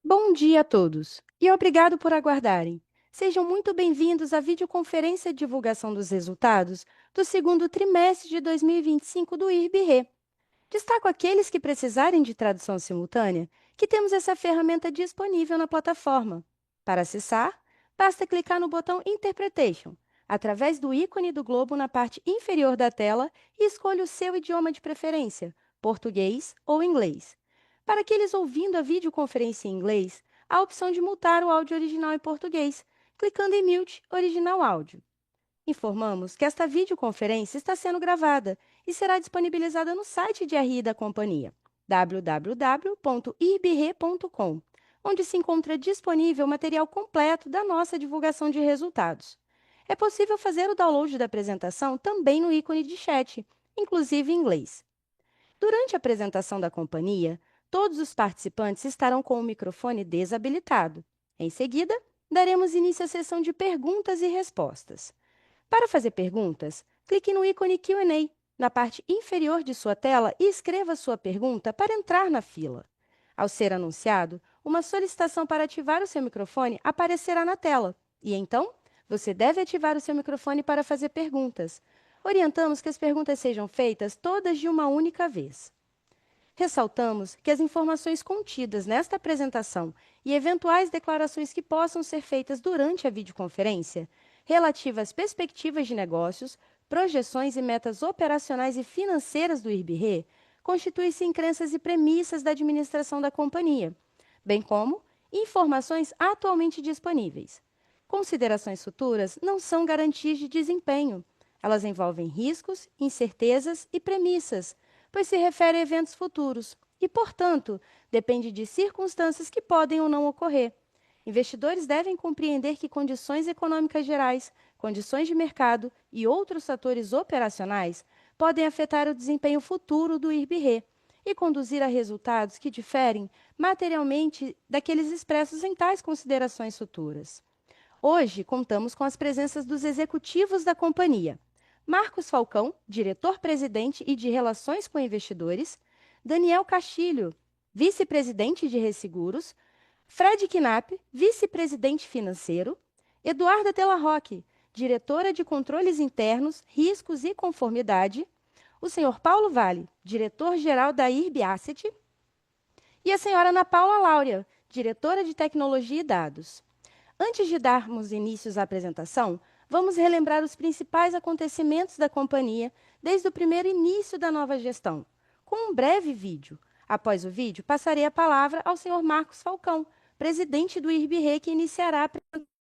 Bom dia a todos e obrigado por aguardarem. Sejam muito bem-vindos à videoconferência de divulgação dos resultados do segundo trimestre de 2025 do IRB-RE. Destaco aqueles que precisarem de tradução simultânea, que temos essa ferramenta disponível na plataforma. Para acessar, basta clicar no botão Interpretation, através do ícone do globo na parte inferior da tela e escolha o seu idioma de preferência, português ou inglês. Para aqueles ouvindo a videoconferência em inglês, há a opção de mutar o áudio original em português, clicando em Mute Original Áudio. Informamos que esta videoconferência está sendo gravada e será disponibilizada no site de RI da companhia, www.irbr.com, onde se encontra disponível o material completo da nossa divulgação de resultados. É possível fazer o download da apresentação também no ícone de chat, inclusive em inglês. Durante a apresentação da companhia, todos os participantes estarão com o microfone desabilitado. Em seguida, daremos início à sessão de perguntas e respostas. Para fazer perguntas, clique no ícone Q&A na parte inferior de sua tela e escreva sua pergunta para entrar na fila. Ao ser anunciado, uma solicitação para ativar o seu microfone aparecerá na tela e, então, você deve ativar o seu microfone para fazer perguntas. Orientamos que as perguntas sejam feitas todas de uma única vez. Ressaltamos que as informações contidas nesta apresentação e eventuais declarações que possam ser feitas durante a videoconferência, relativas às perspectivas de negócios, projeções e metas operacionais e financeiras do IRB-RE, constituem-se em crenças e premissas da administração da companhia, bem como informações atualmente disponíveis. Considerações futuras não são garantias de desempenho. Elas envolvem riscos, incertezas e premissas, pois se refere a eventos futuros e, portanto, depende de circunstâncias que podem ou não ocorrer. Investidores devem compreender que condições econômicas gerais, condições de mercado e outros fatores operacionais podem afetar o desempenho futuro do IRB-RE e conduzir a resultados que diferem materialmente daqueles expressos em tais considerações futuras. Hoje, contamos com as presenças dos executivos da companhia: Marcos Falcão, diretor-presidente e de Relações com Investidores; Daniel Castilho, vice-presidente de Resseguros; Fred Knapp, vice-presidente financeiro; Eduarda Della Rocque, diretora de Controles Internos, Riscos e Conformidade; o senhor Paulo Vale, diretor-geral da IRB Asset; e a senhora Ana Paula Laura, diretora de Tecnologia e Dados. Antes de darmos início à apresentação, vamos relembrar os principais acontecimentos da companhia desde o primeiro início da nova gestão, com um breve vídeo. Após o vídeo, passarei a palavra ao senhor Marcos Falcão, presidente do IRB-RE, que iniciará a apresentação.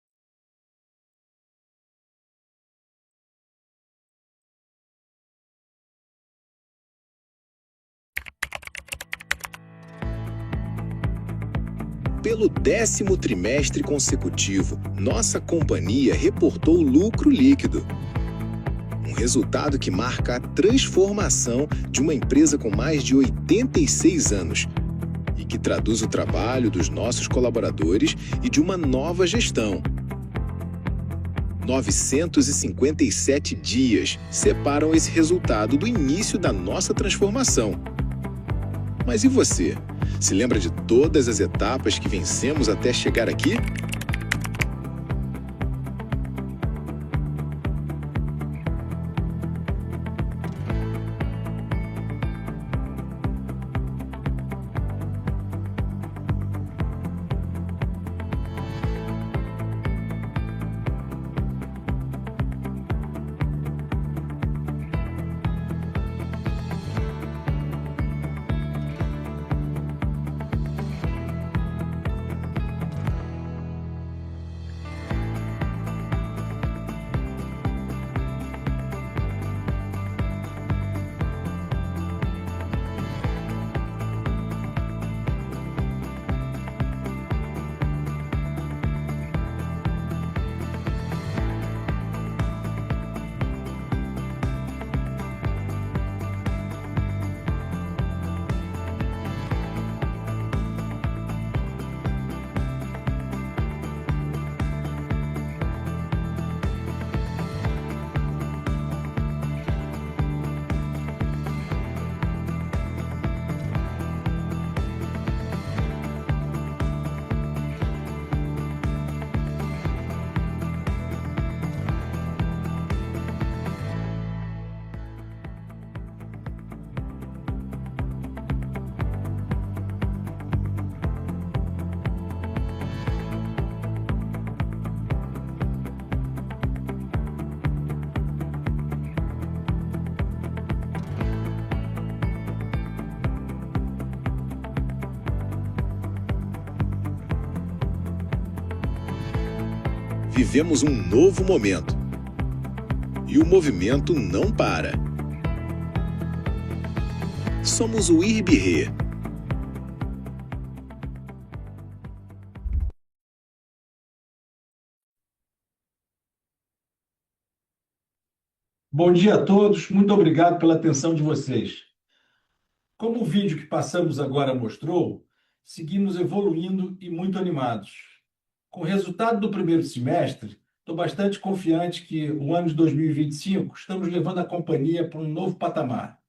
Pelo 10º trimestre consecutivo, nossa companhia reportou lucro líquido. Um resultado que marca a transformação de uma empresa com mais de 86 anos e que traduz o trabalho dos nossos colaboradores e de uma nova gestão. 957 dias separam esse resultado do início da nossa transformação. Mas e você? Se lembra de todas as etapas que vencemos até chegar aqui? vivemos um novo momento. E o movimento não para. Somos o IRB-RE. Bom dia a todos, muito obrigado pela atenção de vocês. Como o vídeo que passamos agora mostrou, seguimos evoluindo e muito animados. Com o resultado do primeiro semestre, estou bastante confiante que o ano de 2025 estamos levando a companhia para um novo patamar.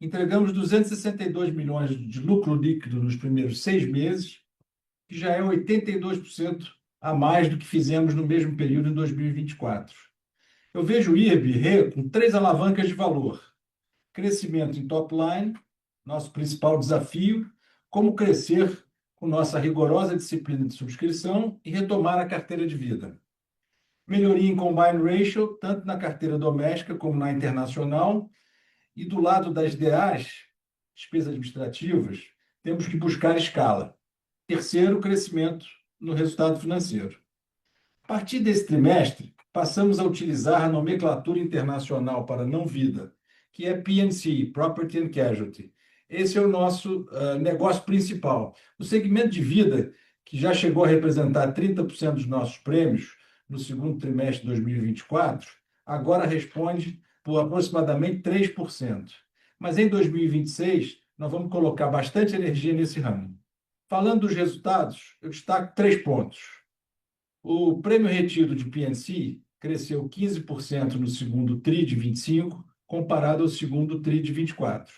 Entregamos 262 milhões de lucro líquido nos primeiros 6 meses, que já é 82% a mais do que fizemos no mesmo período em 2024. Eu vejo o IRB-RE com 3 alavancas de valor: crescimento em top line, nosso principal desafio, como crescer com nossa rigorosa disciplina de subscrição e retomar a carteira de vida. Melhoria em combine ratio, tanto na carteira doméstica como na internacional, e do lado das DAs, despesas administrativas, temos que buscar escala. Terceiro, crescimento no resultado financeiro. A partir desse trimestre, passamos a utilizar a nomenclatura internacional para não vida, que é P&C, Property and Casualty. Esse é o nosso negócio principal. O segmento de vida, que já chegou a representar 30% dos nossos prêmios no segundo trimestre de 2024, agora responde por aproximadamente 3%. Mas em 2026, nós vamos colocar bastante energia nesse ramo. Falando dos resultados, eu destaco 3 pontos. O prêmio retido de P&C cresceu 15% no segundo TRI de 25, comparado ao segundo TRI de 24.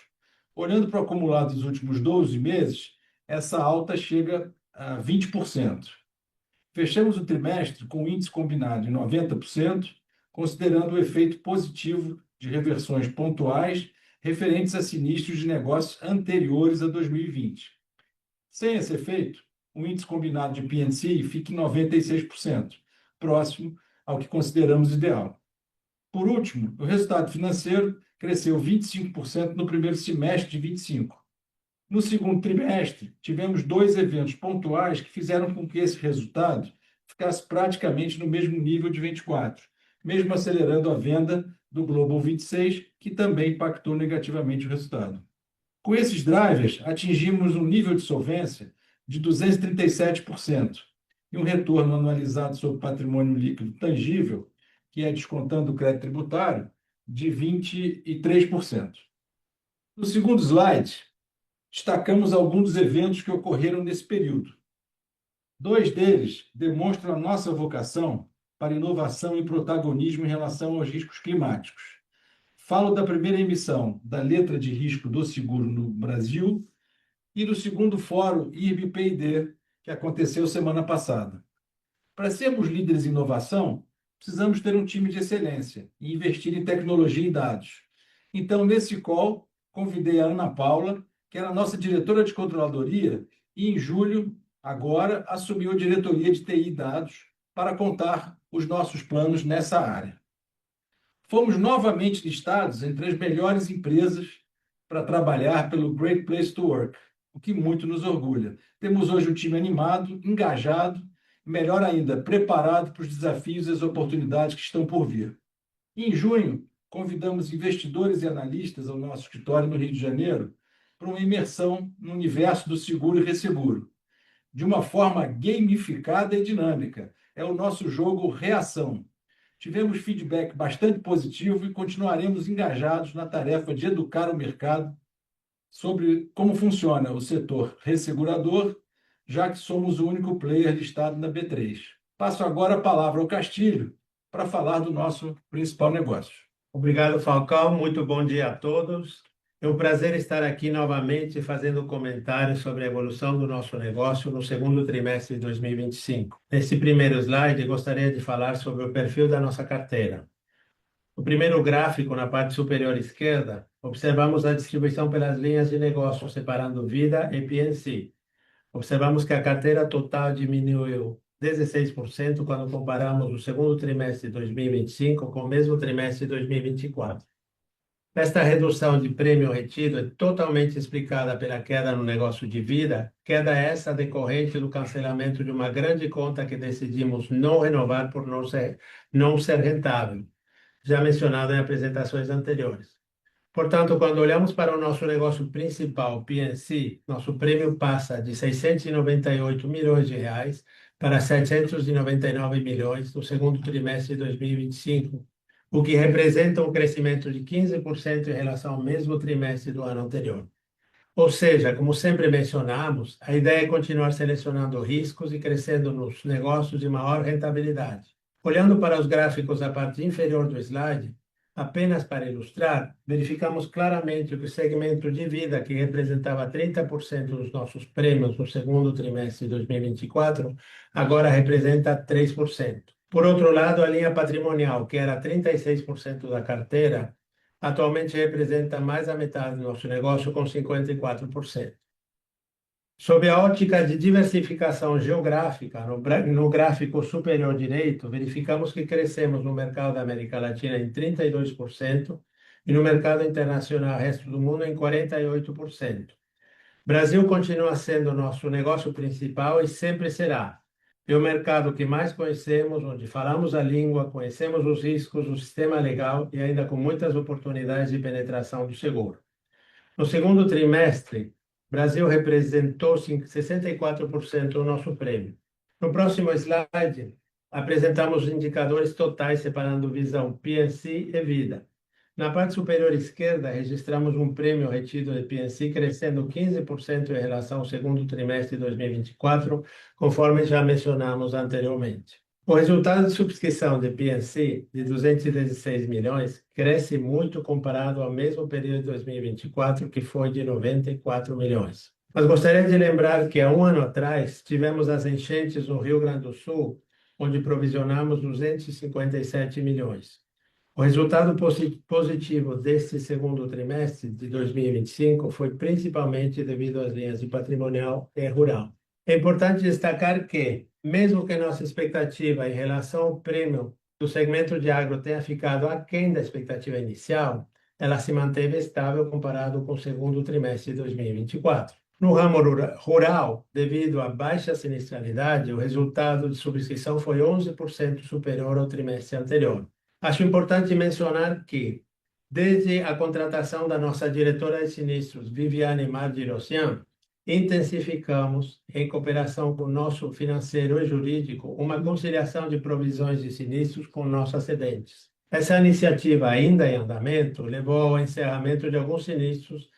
Olhando para o acumulado dos últimos 12 meses, essa alta chega a 20%. Fechamos o trimestre com o índice combinado em 90%, considerando o efeito positivo de reversões pontuais referentes a sinistros de negócios anteriores a 2020. Sem esse efeito, o índice combinado de P&C fica em 96%, próximo ao que consideramos ideal. Por último, o resultado financeiro cresceu 25% no primeiro semestre de 25. No segundo trimestre, tivemos 2 eventos pontuais que fizeram com que esse resultado ficasse praticamente no mesmo nível de 24, mesmo acelerando a venda do Global 26, que também impactou negativamente o resultado. Com esses drivers, atingimos um nível de solvência de 237% e um retorno anualizado sobre patrimônio líquido tangível, que é descontando o crédito tributário, de 23%. No segundo slide, destacamos alguns dos eventos que ocorreram nesse período. 2 deles demonstram a nossa vocação para inovação e protagonismo em relação aos riscos climáticos. Falo da primeira emissão da letra de risco do seguro no Brasil e do segundo fórum IRB-P&D, que aconteceu semana passada. Para sermos líderes em inovação, precisamos ter um time de excelência e investir em tecnologia e dados. Então, nesse call, convidei a Ana Paula, que era a nossa diretora de controladoria, e em julho, agora, assumiu a diretoria de TI e dados para contar os nossos planos nessa área. Fomos novamente listados entre as melhores empresas para trabalhar pelo Great Place to Work, o que muito nos orgulha. Temos hoje um time animado, engajado, e melhor ainda, preparado para os desafios e as oportunidades que estão por vir. Em junho, convidamos investidores e analistas ao nosso escritório no Rio de Janeiro para uma imersão no universo do seguro e resseguro, de uma forma gamificada e dinâmica. É o nosso jogo Reação. Tivemos feedback bastante positivo e continuaremos engajados na tarefa de educar o mercado sobre como funciona o setor ressegurador, já que somos o único player listado na B3. Passo agora a palavra ao Castilho para falar do nosso principal negócio. Obrigado, Falcão. Muito bom dia a todos. É um prazer estar aqui novamente fazendo comentários sobre a evolução do nosso negócio no segundo trimestre de 2025. Nesse primeiro slide, gostaria de falar sobre o perfil da nossa carteira. No primeiro gráfico, na parte superior esquerda, observamos a distribuição pelas linhas de negócio, separando vida e P&C. Observamos que a carteira total diminuiu 16% quando comparamos o segundo trimestre de 2025 com o mesmo trimestre de 2024. Esta redução de prêmio retido é totalmente explicada pela queda no negócio de vida, queda essa decorrente do cancelamento de uma grande conta que decidimos não renovar por não ser rentável, já mencionado em apresentações anteriores. Portanto, quando olhamos para o nosso negócio principal, P&C, nosso prêmio passa de 698 milhões de reais para 799 milhões no segundo trimestre de 2025, o que representa um crescimento de 15% em relação ao mesmo trimestre do ano anterior. Ou seja, como sempre mencionamos, a ideia é continuar selecionando riscos e crescendo nos negócios de maior rentabilidade. Olhando para os gráficos da parte inferior do slide, apenas para ilustrar, verificamos claramente que o segmento de vida, que representava 30% dos nossos prêmios no segundo trimestre de 2024, agora representa 3%. Por outro lado, a linha patrimonial, que era 36% da carteira, atualmente representa mais da metade do nosso negócio, com 54%. Sob a ótica de diversificação geográfica, no gráfico superior direito, verificamos que crescemos no mercado da América Latina em 32% e no mercado internacional, resto do mundo, em 48%. Brasil continua sendo nosso negócio principal e sempre será. É o mercado que mais conhecemos, onde falamos a língua, conhecemos os riscos, o sistema legal e ainda com muitas oportunidades de penetração do seguro. No segundo trimestre, Brasil representou 64% do nosso prêmio. No próximo slide, apresentamos os indicadores totais separando visão P&C e vida. Na parte superior esquerda, registramos um prêmio retido de P&C crescendo 15% em relação ao segundo trimestre de 2024, conforme já mencionamos anteriormente. O resultado de subscrição de P&C, de 216 milhões, cresce muito comparado ao mesmo período de 2024, que foi de 94 milhões. Mas gostaria de lembrar que há um ano atrás tivemos as enchentes no Rio Grande do Sul, onde provisionamos 257 milhões. O resultado positivo deste segundo trimestre de 2025 foi principalmente devido às linhas de patrimonial e rural. É importante destacar que, mesmo que nossa expectativa em relação ao prêmio do segmento de agro tenha ficado aquém da expectativa inicial, ela se manteve estável comparado com o segundo trimestre de 2024. No ramo rural, devido à baixa sinistralidade, o resultado de subscrição foi 11% superior ao trimestre anterior. Acho importante mencionar que, desde a contratação da nossa diretora de sinistros, Viviane Mardirossian, intensificamos, em cooperação com o nosso financeiro e jurídico, uma conciliação de provisões de sinistros com nossos acidentes. Essa iniciativa, ainda em andamento, levou ao encerramento de alguns sinistros,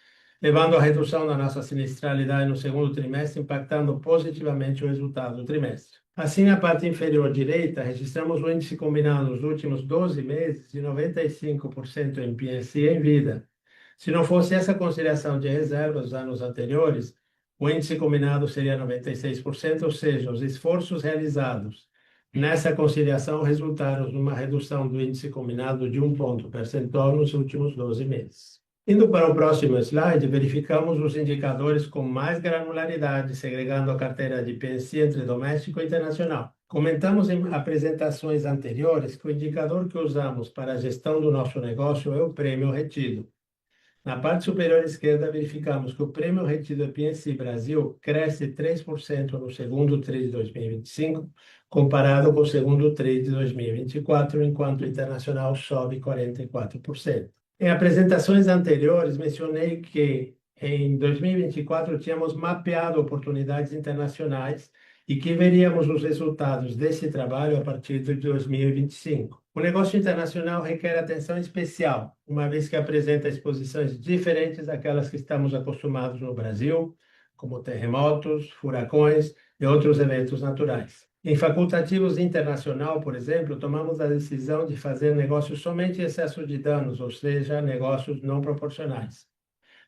levando à redução da nossa sinistralidade no segundo trimestre, impactando positivamente o resultado do trimestre. Assim, na parte inferior direita, registramos o índice combinado nos últimos 12 meses de 95% em P&C e em vida. Se não fosse essa conciliação de reservas dos anos anteriores, o índice combinado seria 96%, ou seja, os esforços realizados nessa conciliação resultaram numa redução do índice combinado de 1 ponto percentual nos últimos 12 meses. Indo para o próximo slide, verificamos os indicadores com mais granularidade, segregando a carteira de P&C entre doméstico e internacional. Comentamos em apresentações anteriores que o indicador que usamos para a gestão do nosso negócio é o prêmio retido. Na parte superior esquerda, verificamos que o prêmio retido de P&C Brasil cresce 3% no segundo TRI de 2025, comparado com o segundo TRI de 2024, enquanto o internacional sobe 44%. Em apresentações anteriores, mencionei que em 2024 tínhamos mapeado oportunidades internacionais e que veríamos os resultados desse trabalho a partir de 2025. O negócio internacional requer atenção especial, uma vez que apresenta exposições diferentes daquelas que estamos acostumados no Brasil, como terremotos, furacões e outros eventos naturais. Em facultativos internacional, por exemplo, tomamos a decisão de fazer negócios somente em excesso de danos, ou seja, negócios não proporcionais.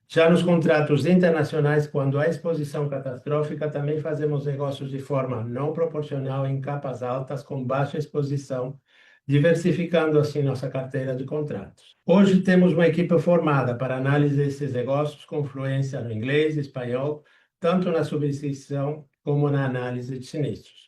Já nos contratos internacionais, quando há exposição catastrófica, também fazemos negócios de forma não proporcional em capas altas com baixa exposição, diversificando assim nossa carteira de contratos. Hoje temos uma equipe formada para análise desses negócios com fluência no inglês e espanhol, tanto na subscrição como na análise de sinistros.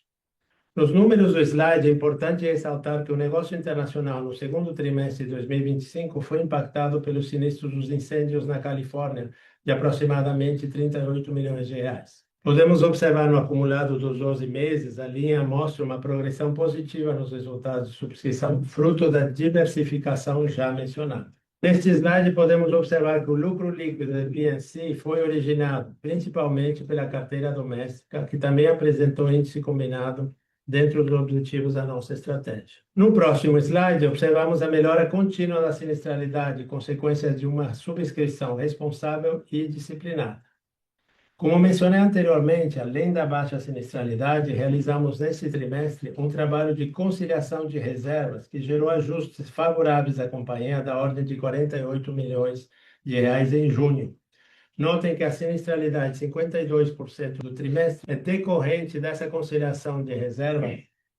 Nos números do slide, é importante ressaltar que o negócio internacional no segundo trimestre de 2025 foi impactado pelos sinistros dos incêndios na Califórnia, de aproximadamente 38 milhões de reais. Podemos observar no acumulado dos 12 meses, a linha mostra uma progressão positiva nos resultados de subscrição, fruto da diversificação já mencionada. Neste slide, podemos observar que o lucro líquido da P&C foi originado principalmente pela carteira doméstica, que também apresentou índice combinado dentro dos objetivos da nossa estratégia. No próximo slide, observamos a melhora contínua da sinistralidade, consequência de uma subscrição responsável e disciplinada. Como mencionei anteriormente, além da baixa sinistralidade, realizamos neste trimestre um trabalho de conciliação de reservas que gerou ajustes favoráveis à companhia da ordem de 48 milhões de reais em junho. Notem que a sinistralidade de 52% do trimestre é decorrente dessa conciliação de reserva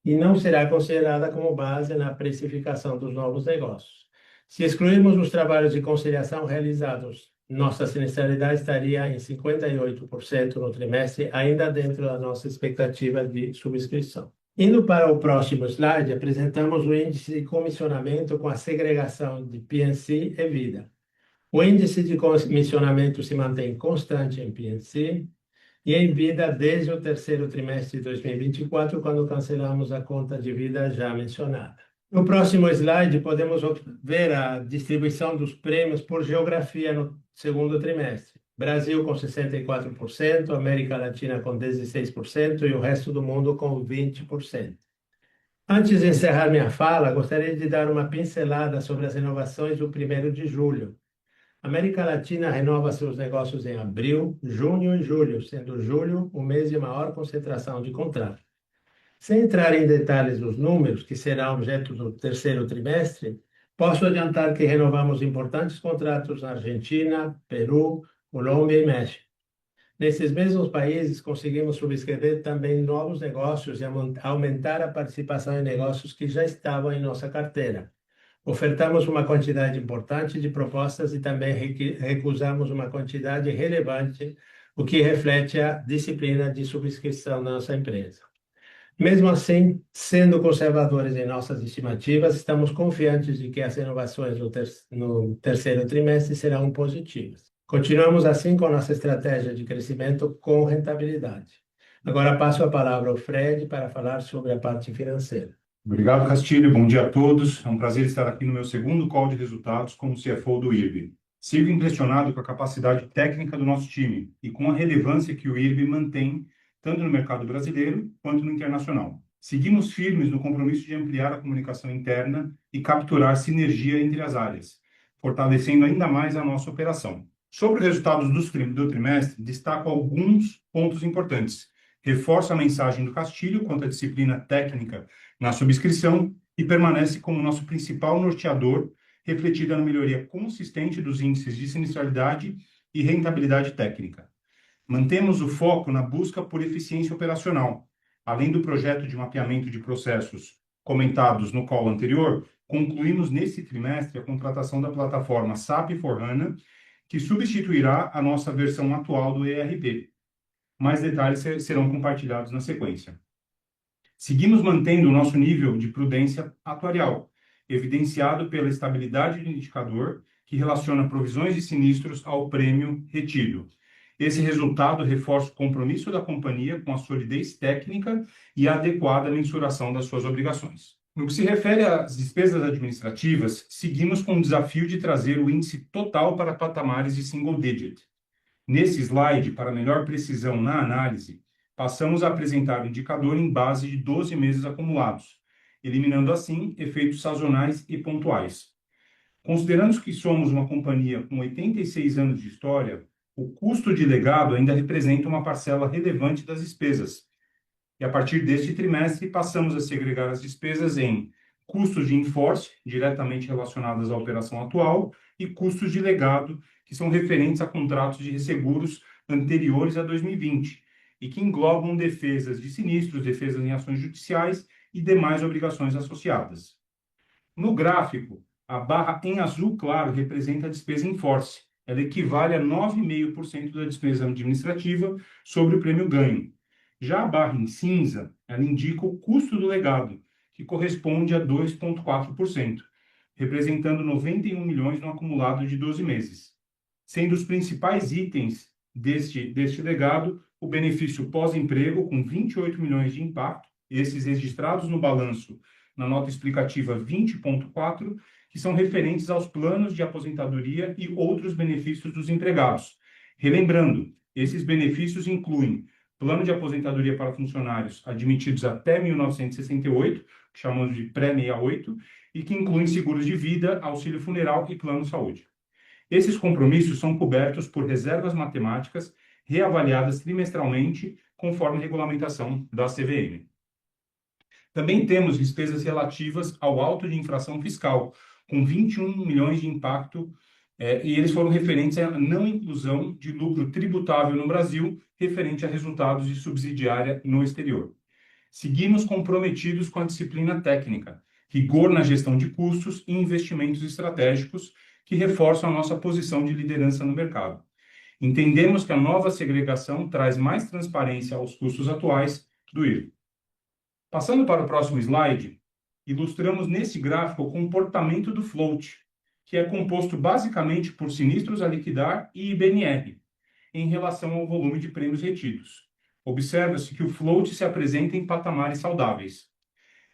e não será considerada como base na precificação dos novos negócios. Se excluirmos os trabalhos de conciliação realizados, nossa sinistralidade estaria em 58% no trimestre, ainda dentro da nossa expectativa de subscrição. Indo para o próximo slide, apresentamos o índice de comissionamento com a segregação de P&C e Vida. O índice de comissionamento se mantém constante em P&C e em Vida desde o terceiro trimestre de 2024, quando cancelamos a conta de vida já mencionada. No próximo slide, podemos ver a distribuição dos prêmios por geografia no segundo trimestre. Brasil com 64%, América Latina com 16% e o resto do mundo com 20%. Antes de encerrar minha fala, gostaria de dar uma pincelada sobre as renovações do 1º de julho. A América Latina renova seus negócios em abril, junho e julho, sendo julho o mês de maior concentração de contratos. Sem entrar em detalhes dos números, que será objeto do terceiro trimestre, posso adiantar que renovamos importantes contratos na Argentina, Peru, Colômbia e México. Nesses mesmos países, conseguimos subscrever também novos negócios e aumentar a participação em negócios que já estavam em nossa carteira. Ofertamos uma quantidade importante de propostas e também recusamos uma quantidade relevante, o que reflete a disciplina de subscrição da nossa empresa. Mesmo assim, sendo conservadores em nossas estimativas, estamos confiantes de que as renovações no terceiro trimestre serão positivas. Continuamos assim com nossa estratégia de crescimento com rentabilidade. Agora passo a palavra ao Fred para falar sobre a parte financeira. Obrigado, Castilho. Bom dia a todos. É um prazer estar aqui no meu segundo call de resultados como CFO do IRB. Sigo impressionado com a capacidade técnica do nosso time e com a relevância que o IRB mantém tanto no mercado brasileiro quanto no internacional. Seguimos firmes no compromisso de ampliar a comunicação interna e capturar sinergia entre as áreas, fortalecendo ainda mais a nossa operação. Sobre os resultados do trimestre, destaco alguns pontos importantes. Reforço a mensagem do Castilho quanto à disciplina técnica na subscrição e permanece como nosso principal norteador, refletida na melhoria consistente dos índices de sinistralidade e rentabilidade técnica. Mantemos o foco na busca por eficiência operacional. Além do projeto de mapeamento de processos comentados no call anterior, concluímos nesse trimestre a contratação da plataforma SAP S/4HANA, que substituirá a nossa versão atual do ERP. Mais detalhes serão compartilhados na sequência. Seguimos mantendo o nosso nível de prudência atuarial, evidenciado pela estabilidade do indicador que relaciona provisões de sinistros ao prêmio retido. Esse resultado reforça o compromisso da companhia com a solidez técnica e a adequada mensuração das suas obrigações. No que se refere às despesas administrativas, seguimos com o desafio de trazer o índice total para patamares de single digit. Nesse slide, para melhor precisão na análise, passamos a apresentar o indicador em base de 12 meses acumulados, eliminando assim efeitos sazonais e pontuais. Considerando que somos uma companhia com 86 anos de história, o custo de legado ainda representa uma parcela relevante das despesas. E a partir deste trimestre, passamos a segregar as despesas em custos de in-force, diretamente relacionados à operação atual, e custos de legado, que são referentes a contratos de resseguros anteriores a 2020, e que englobam defesas de sinistros, defesas em ações judiciais e demais obrigações associadas. No gráfico, a barra em azul claro representa a despesa em force. Ela equivale a 9,5% da despesa administrativa sobre o prêmio ganho. Já a barra em cinza ela indica o custo do legado, que corresponde a 2,4%, representando 91 milhões no acumulado de 12 meses, sendo os principais itens deste legado o benefício pós-emprego, com 28 milhões de impacto, esses registrados no balanço na nota explicativa 20.4, que são referentes aos planos de aposentadoria e outros benefícios dos empregados. Relembrando, esses benefícios incluem plano de aposentadoria para funcionários admitidos até 1968, que chamamos de pré-68, e que incluem seguros de vida, auxílio funeral e plano saúde. Esses compromissos são cobertos por reservas matemáticas reavaliadas trimestralmente, conforme a regulamentação da CVM. Também temos despesas relativas ao auto de infração fiscal, com 21 milhões de impacto, e eles foram referentes à não inclusão de lucro tributável no Brasil, referente a resultados de subsidiária no exterior. Seguimos comprometidos com a disciplina técnica, rigor na gestão de custos e investimentos estratégicos que reforçam a nossa posição de liderança no mercado. Entendemos que a nova segregação traz mais transparência aos custos atuais do IRB. Passando para o próximo slide, ilustramos nesse gráfico o comportamento do float, que é composto basicamente por sinistros a liquidar e IBNR, em relação ao volume de prêmios retidos. Observa-se que o float se apresenta em patamares saudáveis.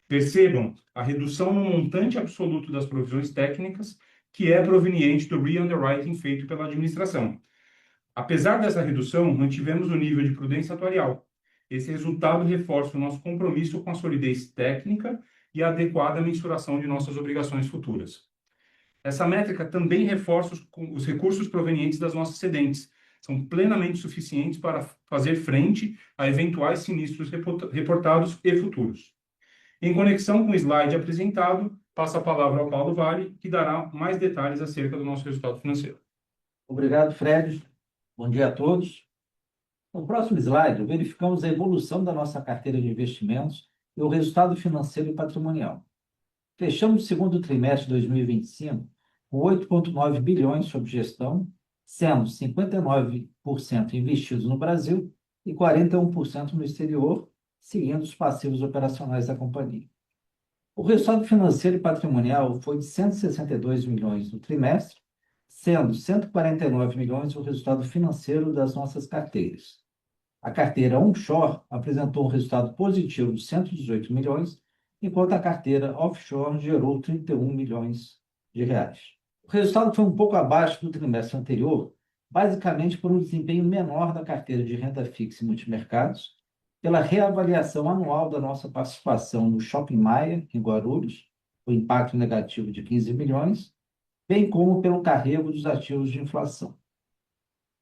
Percebam a redução no montante absoluto das provisões técnicas, que é proveniente do re-underwriting feito pela administração. Apesar dessa redução, mantivemos o nível de prudência atuarial. Esse resultado reforça o nosso compromisso com a solidez técnica e a adequada mensuração de nossas obrigações futuras. Essa métrica também reforça os recursos provenientes das nossas cedentes. São plenamente suficientes para fazer frente a eventuais sinistros reportados e futuros. Em conexão com o slide apresentado, passo a palavra ao Paulo Vale, que dará mais detalhes acerca do nosso resultado financeiro. Obrigado, Fred. Bom dia a todos. No próximo slide, verificamos a evolução da nossa carteira de investimentos e o resultado financeiro e patrimonial. Fechamos o segundo trimestre de 2025 com 8,9 bilhões sob gestão, sendo 59% investidos no Brasil e 41% no exterior, seguindo os passivos operacionais da companhia. O resultado financeiro e patrimonial foi de 162 milhões no trimestre, sendo 149 milhões o resultado financeiro das nossas carteiras. A carteira onshore apresentou um resultado positivo de 118 milhões, enquanto a carteira offshore gerou 31 milhões de reais. O resultado foi um pouco abaixo do trimestre anterior, basicamente por um desempenho menor da carteira de renda fixa e multimercados, pela reavaliação anual da nossa participação no Shopping Maia, em Guarulhos, o impacto negativo de 15 milhões, bem como pelo carrego dos ativos de inflação.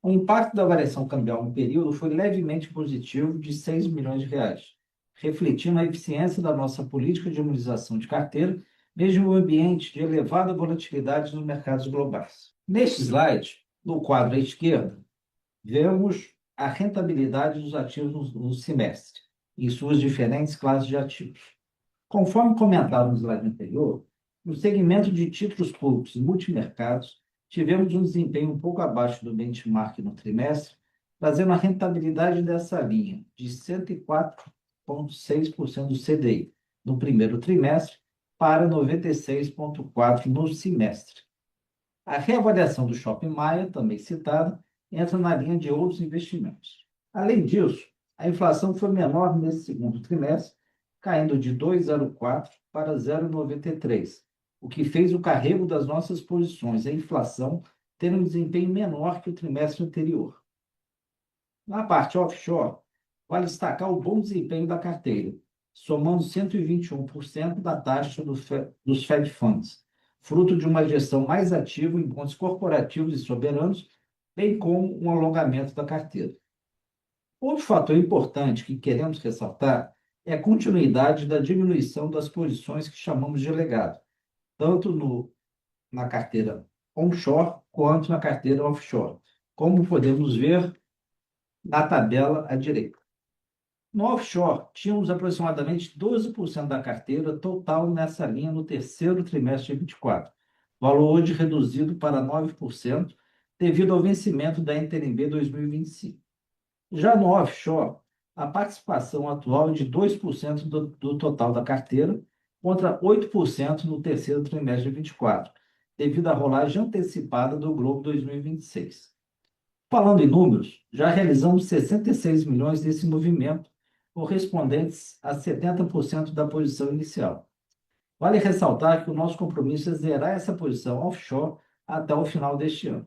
O impacto da variação cambial no período foi levemente positivo, de 6 milhões de reais, refletindo a eficiência da nossa política de imunização de carteira, mesmo em um ambiente de elevada volatilidade nos mercados globais. Neste slide, no quadro à esquerda, vemos a rentabilidade dos ativos no semestre, em suas diferentes classes de ativos. Conforme comentado no slide anterior, no segmento de títulos públicos e multimercados, tivemos um desempenho um pouco abaixo do benchmark no trimestre, trazendo a rentabilidade dessa linha de 104,6% do CDI no primeiro trimestre para 96,4% no semestre. A reavaliação do Shopping Maia, também citada, entra na linha de outros investimentos. Além disso, a inflação foi menor nesse segundo trimestre, caindo de 2,04 para 0,93, o que fez o carrego das nossas posições em inflação ter um desempenho menor que o trimestre anterior. Na parte offshore, vale destacar o bom desempenho da carteira, somando 121% da taxa dos Fed Funds, fruto de uma gestão mais ativa em bons corporativos e soberanos, bem como um alongamento da carteira. Outro fator importante que queremos ressaltar é a continuidade da diminuição das posições que chamamos de legado, tanto na carteira onshore quanto na carteira offshore, como podemos ver na tabela à direita. No offshore, tínhamos aproximadamente 12% da carteira total nessa linha no terceiro trimestre de 24, valor hoje reduzido para 9%, devido ao vencimento da NTNB 2025. Já no offshore, a participação atual é de 2% do total da carteira, contra 8% no terceiro trimestre de 24, devido à rolagem antecipada do Globo 2026. Falando em números, já realizamos 66 milhões desse movimento, correspondentes a 70% da posição inicial. Vale ressaltar que o nosso compromisso é zerar essa posição offshore até o final deste ano.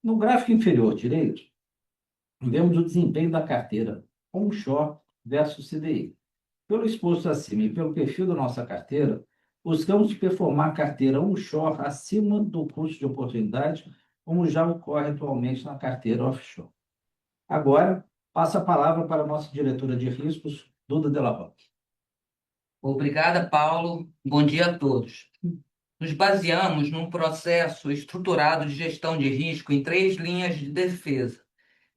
No gráfico inferior direito, vemos o desempenho da carteira onshore versus CDI. Pelo exposto acima e pelo perfil da nossa carteira, buscamos performar a carteira onshore acima do custo de oportunidade, como já ocorre atualmente na carteira offshore. Agora, passo a palavra para a nossa diretora de riscos, Duda Della Rocque. Obrigada, Paulo. Bom dia a todos. Nos baseamos num processo estruturado de gestão de risco em 3 linhas de defesa,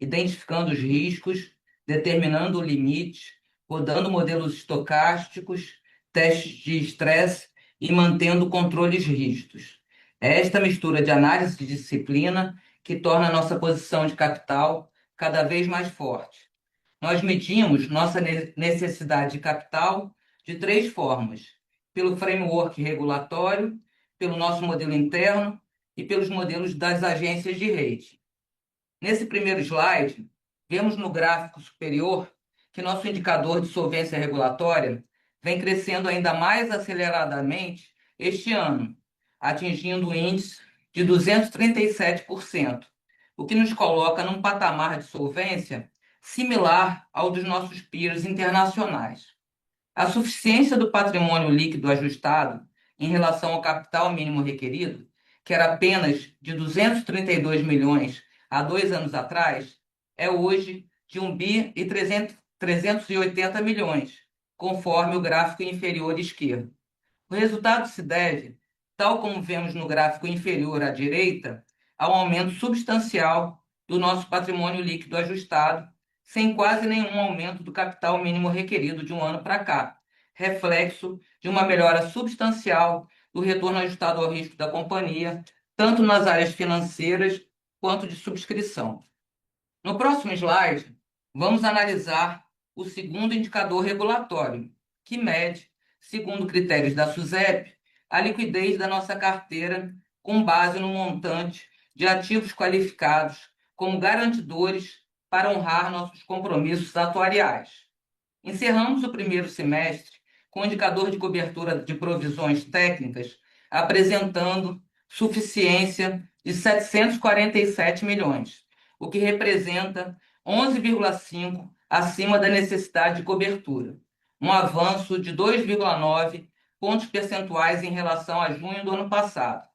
identificando os riscos, determinando o limite, rodando modelos estocásticos, testes de estresse e mantendo controles rígidos. É esta mistura de análise de disciplina que torna a nossa posição de capital cada vez mais forte. Nós medimos nossa necessidade de capital de 3 formas: pelo framework regulatório, pelo nosso modelo interno e pelos modelos das agências de rating. Nesse primeiro slide, vemos no gráfico superior que nosso indicador de solvência regulatória vem crescendo ainda mais aceleradamente este ano, atingindo o índice de 237%, o que nos coloca num patamar de solvência similar ao dos nossos peers internacionais. A suficiência do patrimônio líquido ajustado em relação ao capital mínimo requerido, que era apenas de 232 milhões há 2 anos atrás, é hoje de 1 bi e 380 milhões, conforme o gráfico inferior esquerdo. O resultado se deve, tal como vemos no gráfico inferior à direita, a um aumento substancial do nosso patrimônio líquido ajustado, sem quase nenhum aumento do capital mínimo requerido de um ano para cá, reflexo de uma melhora substancial do retorno ajustado ao risco da companhia, tanto nas áreas financeiras quanto de subscrição. No próximo slide, vamos analisar o segundo indicador regulatório, que mede, segundo critérios da SUSEP, a liquidez da nossa carteira com base no montante de ativos qualificados como garantidores para honrar nossos compromissos atuariais. Encerramos o primeiro semestre com o indicador de cobertura de provisões técnicas apresentando suficiência de 747 milhões, o que representa 11,5% acima da necessidade de cobertura, um avanço de 2,9 pontos percentuais em relação a junho do ano passado.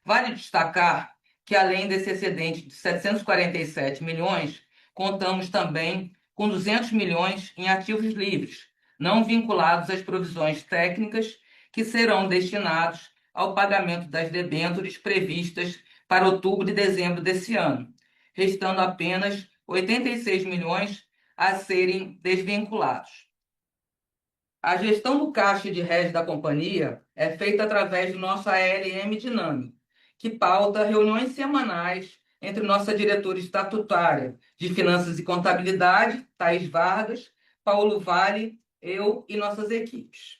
Vale destacar que, além desse excedente de 747 milhões, contamos também com 200 milhões em ativos livres, não vinculados às provisões técnicas, que serão destinados ao pagamento das debêntures previstas para outubro e dezembro desse ano, restando apenas 86 milhões a serem desvinculados. A gestão do caixa e de hedge da companhia é feita através do nosso ALM dinâmico, que pauta reuniões semanais entre nossa diretora estatutária de Finanças e Contabilidade, Thaís Vargas, Paulo Vale, eu e nossas equipes.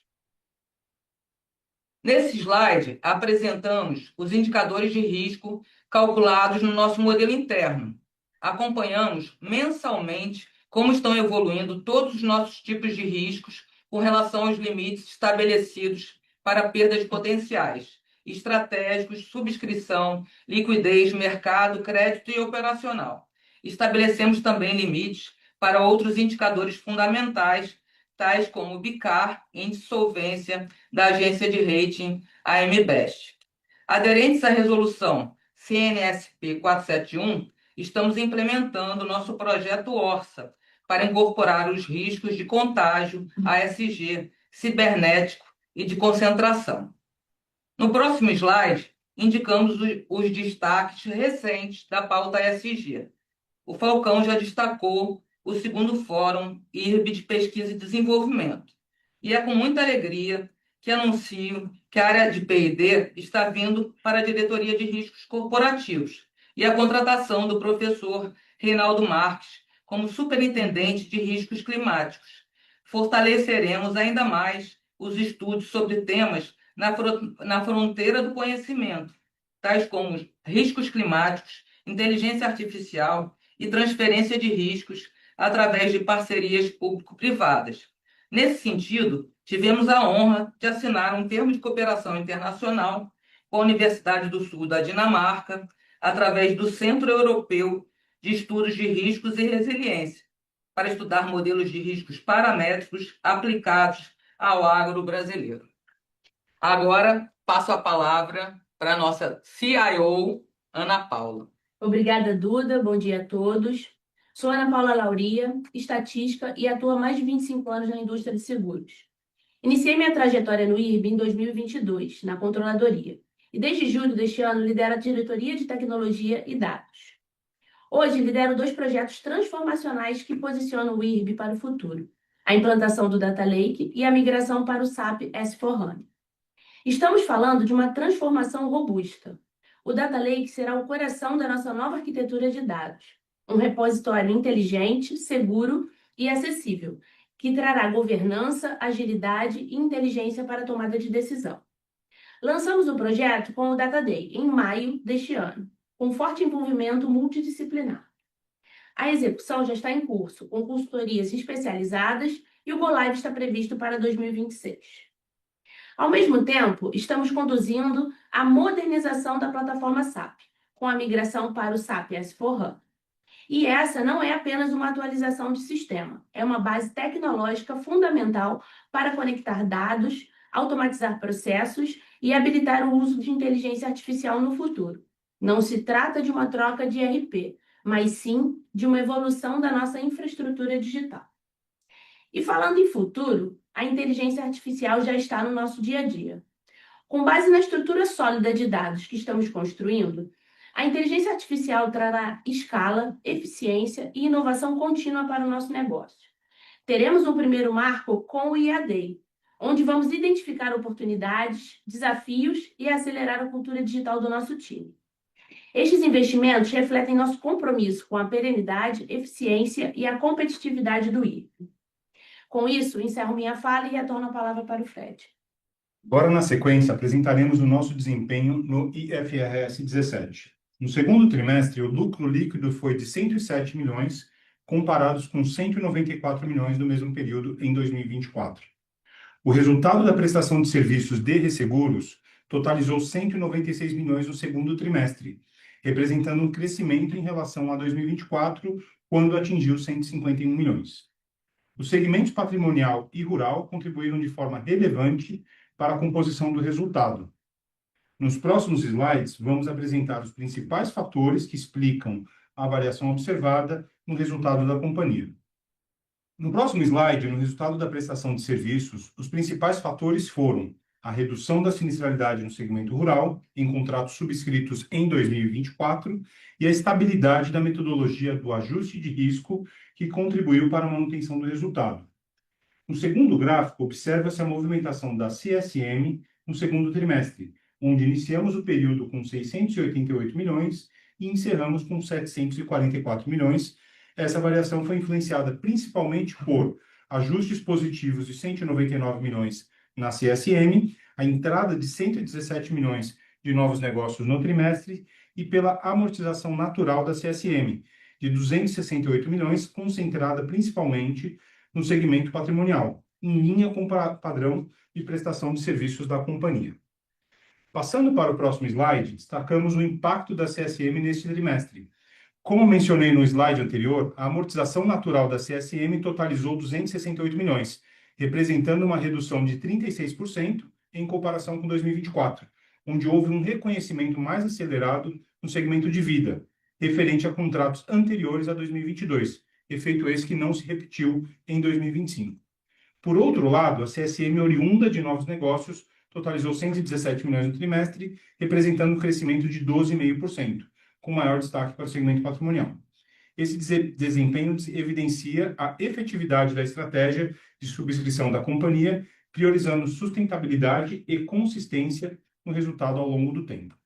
Nesse slide, apresentamos os indicadores de risco calculados no nosso modelo interno. Acompanhamos mensalmente como estão evoluindo todos os nossos tipos de riscos com relação aos limites estabelecidos para perdas potenciais, estratégicos, subscrição, liquidez, mercado, crédito e operacional. Estabelecemos também limites para outros indicadores fundamentais, tais como o BICAR, Índice de Solvência da agência de rating AM Best. Aderentes à resolução CNSP 471, estamos implementando nosso projeto ORSA para incorporar os riscos de contágio, ASG, cibernético e de concentração. No próximo slide, indicamos os destaques recentes da pauta ESG. O Falcão já destacou o segundo Fórum IRB de Pesquisa e Desenvolvimento. E é com muita alegria que anuncio que a área de P&D está vindo para a Diretoria de Riscos Corporativos e a contratação do professor Reinaldo Marques como superintendente de riscos climáticos. Fortaleceremos ainda mais os estudos sobre temas na fronteira do conhecimento, tais como riscos climáticos, inteligência artificial e transferência de riscos através de parcerias público-privadas. Nesse sentido, tivemos a honra de assinar um termo de cooperação internacional com a Universidade do Sul da Dinamarca, através do Centro Europeu de Estudos de Riscos e Resiliência, para estudar modelos de riscos paramétricos aplicados ao agro brasileiro. Agora, passo a palavra para a nossa CIO, Ana Paula. Obrigada, Duda. Bom dia a todos. Sou Ana Paula Lauria, estatística e atuo há mais de 25 anos na indústria de seguros. Iniciei minha trajetória no IRB em 2022, na controladoria, e desde julho deste ano lidero a diretoria de tecnologia e dados. Hoje lidero 2 projetos transformacionais que posicionam o IRB para o futuro: a implantação do Data Lake e a migração para o SAP S/4HANA. Estamos falando de uma transformação robusta. O Data Lake será o coração da nossa nova arquitetura de dados, um repositório inteligente, seguro e acessível, que trará governança, agilidade e inteligência para a tomada de decisão. Lançamos o projeto com o Data Day em maio deste ano, com forte envolvimento multidisciplinar. A execução já está em curso, com consultorias especializadas, e o Go-Live está previsto para 2026. Ao mesmo tempo, estamos conduzindo a modernização da plataforma SAP, com a migração para o SAP S/4HANA. E essa não é apenas uma atualização de sistema, é uma base tecnológica fundamental para conectar dados, automatizar processos e habilitar o uso de inteligência artificial no futuro. Não se trata de uma troca de ERP, mas sim de uma evolução da nossa infraestrutura digital. E falando em futuro, a inteligência artificial já está no nosso dia a dia. Com base na estrutura sólida de dados que estamos construindo, a inteligência artificial trará escala, eficiência e inovação contínua para o nosso negócio. Teremos um primeiro marco com o IAD, onde vamos identificar oportunidades, desafios e acelerar a cultura digital do nosso time. Estes investimentos refletem nosso compromisso com a perenidade, eficiência e a competitividade do IRB. Com isso, encerro minha fala e retorno a palavra para o Fred. Agora, na sequência, apresentaremos o nosso desempenho no IFRS 17. No segundo trimestre, o lucro líquido foi de 107 milhões, comparados com 194 milhões do mesmo período em 2024. O resultado da prestação de serviços de resseguros totalizou 196 milhões no segundo trimestre, representando um crescimento em relação a 2024, quando atingiu 151 milhões. Os segmentos patrimonial e rural contribuíram de forma relevante para a composição do resultado. Nos próximos slides, vamos apresentar os principais fatores que explicam a variação observada no resultado da companhia. No próximo slide, no resultado da prestação de serviços, os principais fatores foram a redução da sinistralidade no segmento rural, em contratos subscritos em 2024, e a estabilidade da metodologia do ajuste de risco, que contribuiu para a manutenção do resultado. No segundo gráfico, observa-se a movimentação da CSM no segundo trimestre, onde iniciamos o período com 688 milhões e encerramos com 744 milhões. Essa variação foi influenciada principalmente por ajustes positivos de 199 milhões na CSM, a entrada de 117 milhões de novos negócios no trimestre e pela amortização natural da CSM, de 268 milhões, concentrada principalmente no segmento patrimonial, em linha com o padrão de prestação de serviços da companhia. Passando para o próximo slide, destacamos o impacto da CSM neste trimestre. Como mencionei no slide anterior, a amortização natural da CSM totalizou 268 milhões, representando uma redução de 36% em comparação com 2024, onde houve um reconhecimento mais acelerado no segmento de vida, referente a contratos anteriores a 2022, efeito esse que não se repetiu em 2025. Por outro lado, a CSM oriunda de novos negócios totalizou 117 milhões no trimestre, representando um crescimento de 12,5%, com maior destaque para o segmento patrimonial. Esse desempenho evidencia a efetividade da estratégia de subscrição da companhia, priorizando sustentabilidade e consistência no resultado ao longo do tempo.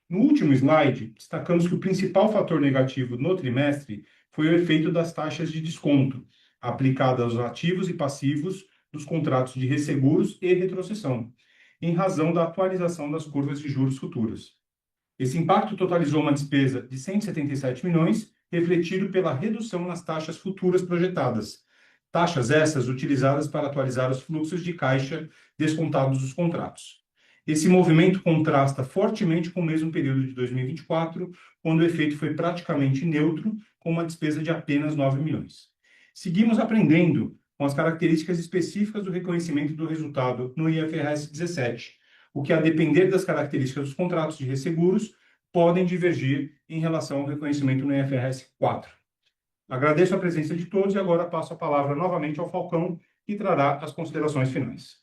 No último slide, destacamos que o principal fator negativo no trimestre foi o efeito das taxas de desconto aplicadas aos ativos e passivos dos contratos de resseguros e retrocessão, em razão da atualização das curvas de juros futuras. Esse impacto totalizou uma despesa de 177 milhões, refletido pela redução nas taxas futuras projetadas, taxas essas utilizadas para atualizar os fluxos de caixa descontados dos contratos. Esse movimento contrasta fortemente com o mesmo período de 2024, quando o efeito foi praticamente neutro, com uma despesa de apenas 9 milhões. Seguimos aprendendo com as características específicas do reconhecimento do resultado no IFRS 17, o que, a depender das características dos contratos de resseguros, podem divergir em relação ao reconhecimento no IFRS 4. Agradeço a presença de todos e agora passo a palavra novamente ao Falcão, que trará as considerações finais.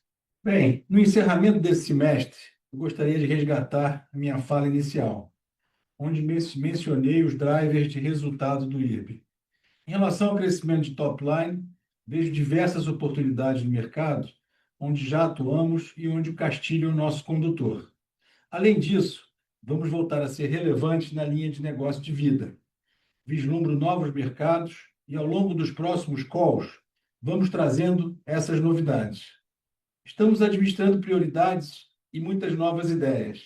Bem, no encerramento desse semestre, eu gostaria de resgatar a minha fala inicial, onde mencionei os drivers de resultado do IRB. Em relação ao crescimento de top line, vejo diversas oportunidades no mercado, onde já atuamos e onde o Castilho é o nosso condutor. Além disso, vamos voltar a ser relevantes na linha de negócio de vida. Vislumbro novos mercados e, ao longo dos próximos calls, vamos trazendo essas novidades. Estamos administrando prioridades e muitas novas ideias,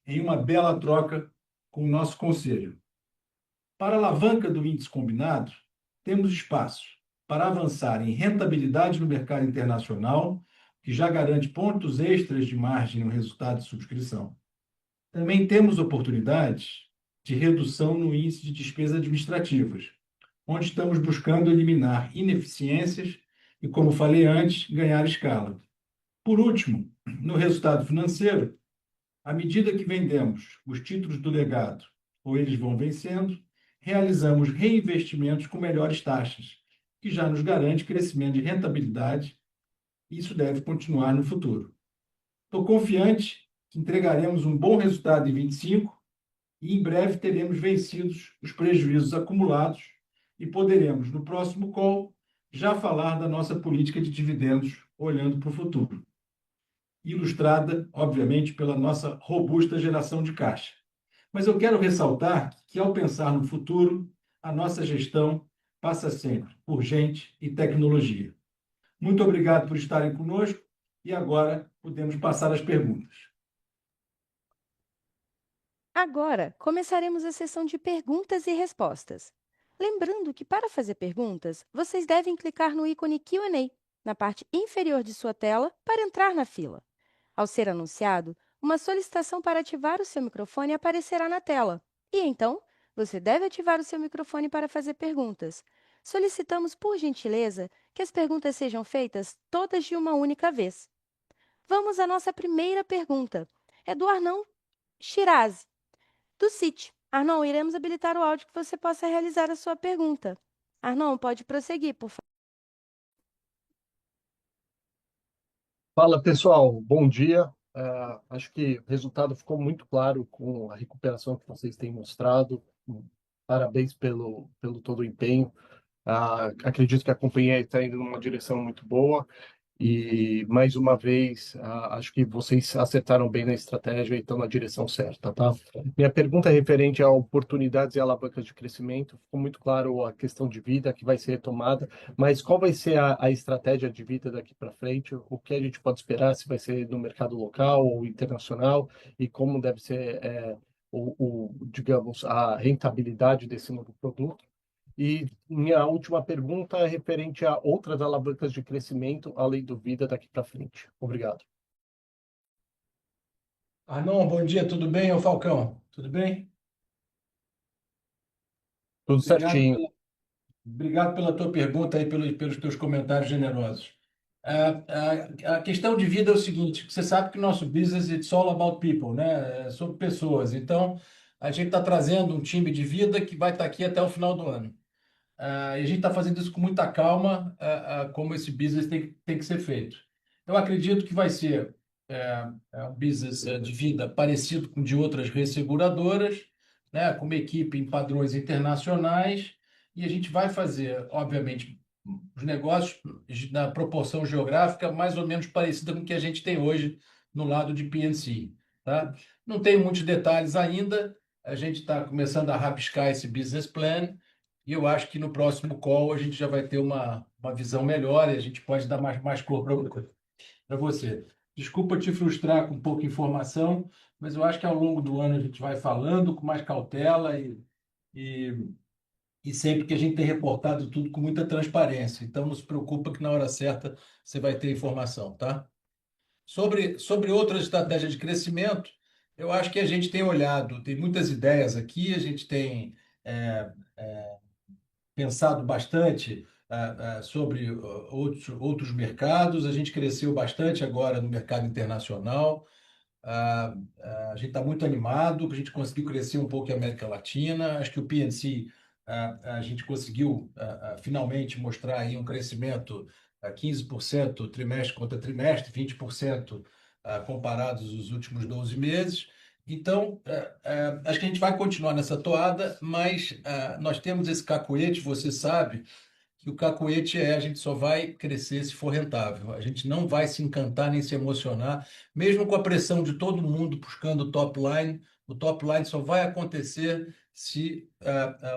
em uma bela troca com o nosso conselho. Para a alavanca do índice combinado, temos espaço para avançar em rentabilidade no mercado internacional, que já garante pontos extras de margem no resultado de subscrição. Também temos oportunidades de redução no índice de despesas administrativas, onde estamos buscando eliminar ineficiências e, como falei antes, ganhar escala. Por último, no resultado financeiro, à medida que vendemos os títulos do legado ou eles vão vencendo, realizamos reinvestimentos com melhores taxas, que já nos garante crescimento de rentabilidade, e isso deve continuar no futuro. Estou confiante que entregaremos um bom resultado em 25 e em breve teremos vencidos os prejuízos acumulados e poderemos, no próximo call, já falar da nossa política de dividendos olhando para o futuro, ilustrada, obviamente, pela nossa robusta geração de caixa. Mas eu quero ressaltar que, ao pensar no futuro, a nossa gestão passa sempre por gente e tecnologia. Muito obrigado por estarem conosco e agora podemos passar às perguntas. Agora, começaremos a sessão de perguntas e respostas. Lembrando que, para fazer perguntas, vocês devem clicar no ícone Q&A na parte inferior de sua tela para entrar na fila. Ao ser anunciado, uma solicitação para ativar o seu microfone aparecerá na tela. E então, você deve ativar o seu microfone para fazer perguntas. Solicitamos, por gentileza, que as perguntas sejam feitas todas de uma única vez. Vamos à nossa primeira pergunta. É do Arnon Shirazi, do Citi. Arnon, iremos habilitar o áudio que você possa realizar a sua pergunta. Arnon, pode prosseguir, por favor. Fala pessoal, bom dia. Acho que o resultado ficou muito claro com a recuperação que vocês têm mostrado. Parabéns pelo todo o empenho. Acredito que a companhia está indo numa direção muito boa e, mais uma vez, acho que vocês acertaram bem na estratégia e estão na direção certa, tá? Minha pergunta é referente a oportunidades e alavancas de crescimento. Ficou muito claro a questão de vida que vai ser retomada, mas qual vai ser a estratégia de vida daqui para frente? O que a gente pode esperar, se vai ser no mercado local ou internacional, e como deve ser, digamos, a rentabilidade desse novo produto? E minha última pergunta é referente a outras alavancas de crescimento, além do Vida, daqui para frente. Obrigado. Arnon, bom dia, tudo bem? É o Falcão, tudo bem? Tudo certinho. Obrigado pela tua pergunta e pelos teus comentários generosos. A questão de vida é o seguinte: você sabe que o nosso business it's all about people, né? É sobre pessoas. Então, a gente está trazendo um time de vida que vai estar aqui até o final do ano. E a gente está fazendo isso com muita calma, como esse business tem que ser feito. Eu acredito que vai ser um business de vida parecido com de outras resseguradoras, né, com uma equipe em padrões internacionais, e a gente vai fazer, obviamente, os negócios na proporção geográfica mais ou menos parecida com o que a gente tem hoje no lado de P&C, tá? Não tem muitos detalhes ainda, a gente está começando a rabiscar esse business plan, E eu acho que no próximo call a gente já vai ter uma visão melhor e a gente pode dar mais cor para você. Desculpa te frustrar com pouca informação, mas eu acho que ao longo do ano a gente vai falando com mais cautela e, e sempre que a gente tem reportado tudo com muita transparência. Então, não se preocupa que na hora certa você vai ter informação, tá? Sobre outras estratégias de crescimento, eu acho que a gente tem olhado, tem muitas ideias aqui, a gente tem é, pensado bastante sobre outros mercados, a gente cresceu bastante agora no mercado internacional. A gente está muito animado, que a gente conseguiu crescer um pouco em América Latina. Acho que o PNC, a gente conseguiu finalmente mostrar aí um crescimento 15% trimestre contra trimestre, 20% comparados os últimos 12 meses. Então, acho que a gente vai continuar nessa toada, mas nós temos esse cacuete, você sabe, que o cacuete a gente só vai crescer se for rentável. A gente não vai se encantar nem se emocionar, mesmo com a pressão de todo mundo buscando o top line só vai acontecer se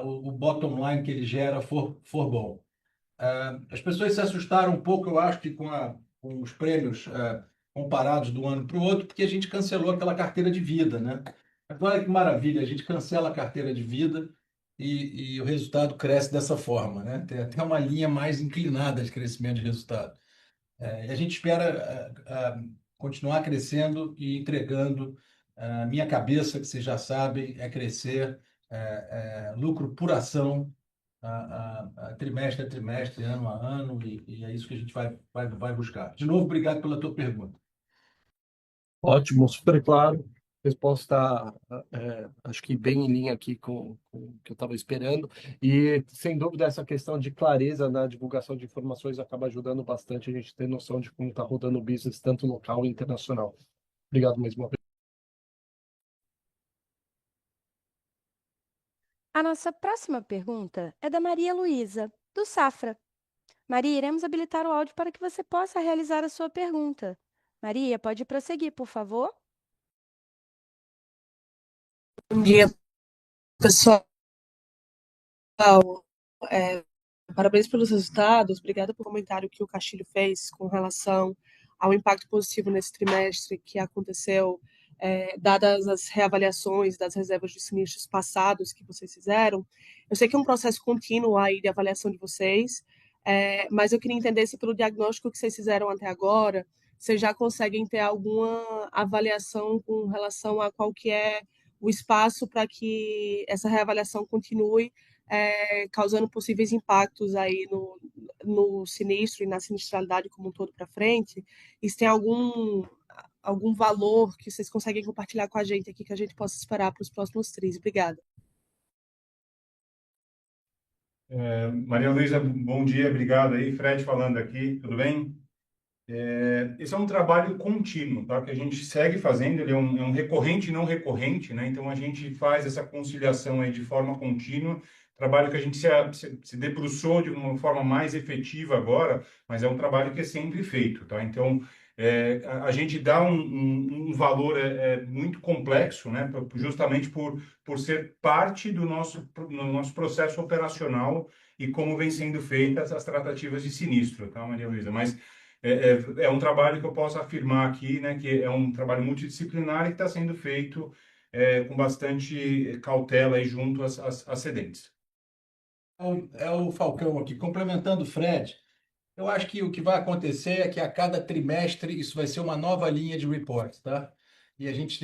o bottom line que ele gera for bom. As pessoas se assustaram um pouco, eu acho, que com os prêmios comparados do ano para o outro, porque a gente cancelou aquela carteira de vida, né? Mas olha que maravilha, a gente cancela a carteira de vida e o resultado cresce dessa forma, né? Tem até uma linha mais inclinada de crescimento de resultado. E a gente espera continuar crescendo e entregando. Minha cabeça, que vocês já sabem, é crescer lucro por ação trimestre a trimestre, ano a ano, e é isso que a gente vai buscar. De novo, obrigado pela tua pergunta. Ótimo, super claro. Resposta, acho que bem em linha aqui com o que eu estava esperando. E, sem dúvida, essa questão de clareza na divulgação de informações acaba ajudando bastante a gente ter noção de como está rodando o business, tanto local e internacional. Obrigado mais uma vez. A nossa próxima pergunta é da Maria Luísa, do Safra. Maria, iremos habilitar o áudio para que você possa realizar a sua pergunta. Maria, pode prosseguir, por favor? Bom dia, pessoal. É, Parabéns pelos resultados. Obrigada pelo comentário que o Castilho fez com relação ao impacto positivo nesse trimestre que aconteceu, dadas as reavaliações das reservas de sinistros passados que vocês fizeram. Eu sei que é um processo contínuo aí de avaliação de vocês, mas eu queria entender se pelo diagnóstico que vocês fizeram até agora, vocês já conseguem ter alguma avaliação com relação a qual que é o espaço para que essa reavaliação continue causando possíveis impactos aí no sinistro e na sinistralidade como um todo para frente. E se tem algum valor que vocês conseguem compartilhar com a gente aqui que a gente possa esperar para os próximos tris? Obrigada. Maria Luísa, bom dia, obrigado aí. Fred falando aqui, tudo bem? Esse é um trabalho contínuo, tá? Que a gente segue fazendo, ele é um recorrente e não recorrente, né? Então a gente faz essa conciliação aí de forma contínua, trabalho que a gente se debruçou de uma forma mais efetiva agora, mas é um trabalho que é sempre feito, tá? Então a gente dá um valor muito complexo, né? Justamente por ser parte do nosso processo operacional e como vem sendo feitas as tratativas de sinistro, tá, Maria Luísa? Mas é um trabalho que eu posso afirmar aqui, né, que é um trabalho multidisciplinar e que está sendo feito com bastante cautela e junto às cedentes. É o Falcão aqui, complementando o Fred. Eu acho que o que vai acontecer é que a cada trimestre isso vai ser uma nova linha de reports, tá? E a gente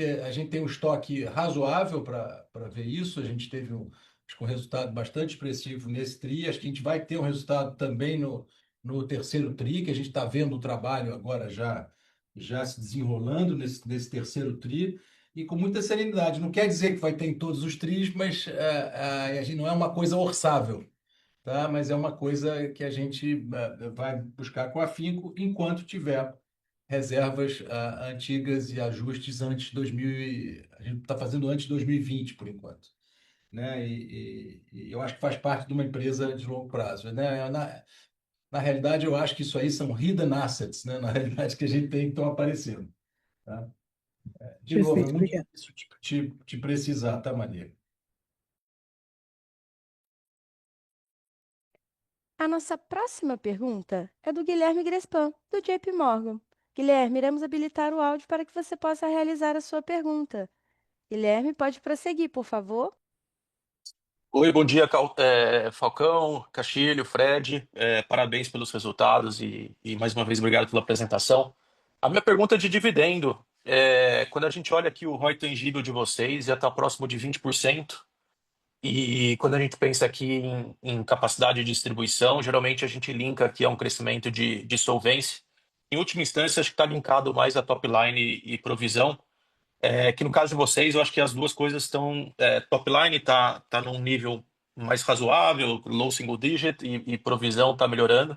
tem um estoque razoável para ver isso. A gente teve acho que um resultado bastante expressivo nesse TRI. Acho que a gente vai ter um resultado também no terceiro TRI, que a gente está vendo o trabalho agora já se desenrolando nesse terceiro TRI. E com muita serenidade. Não quer dizer que vai ter em todos os TRIs, mas a gente não é uma coisa orçável, tá? Mas é uma coisa que a gente vai buscar com afinco enquanto tiver reservas antigas e ajustes antes de 2000. A gente está fazendo antes de 2020, por enquanto, né? E eu acho que faz parte de uma empresa de longo prazo, né? Na realidade, eu acho que isso aí são hidden assets, né? Na realidade, que a gente tem que estão aparecendo, tá? De novo, é Perfeito, muito obrigada. difícil te precisar, tá, Maria? A nossa próxima pergunta é do Guilherme Grespan, do JP Morgan. Guilherme, iremos habilitar o áudio para que você possa realizar a sua pergunta. Guilherme, pode prosseguir, por favor. Oi, bom dia, Falcão, Castilho, Fred. Parabéns pelos resultados e mais uma vez obrigado pela apresentação. A minha pergunta é de dividendo. Quando a gente olha aqui o ROI tangível de vocês, já está próximo de 20%. E quando a gente pensa aqui em capacidade de distribuição, geralmente a gente linka aqui a um crescimento de solvência. Em última instância, acho que está linkado mais a top line e provisão. Que no caso de vocês, eu acho que as duas coisas estão. Top line tá num nível mais razoável, low single digit, e provisão está melhorando.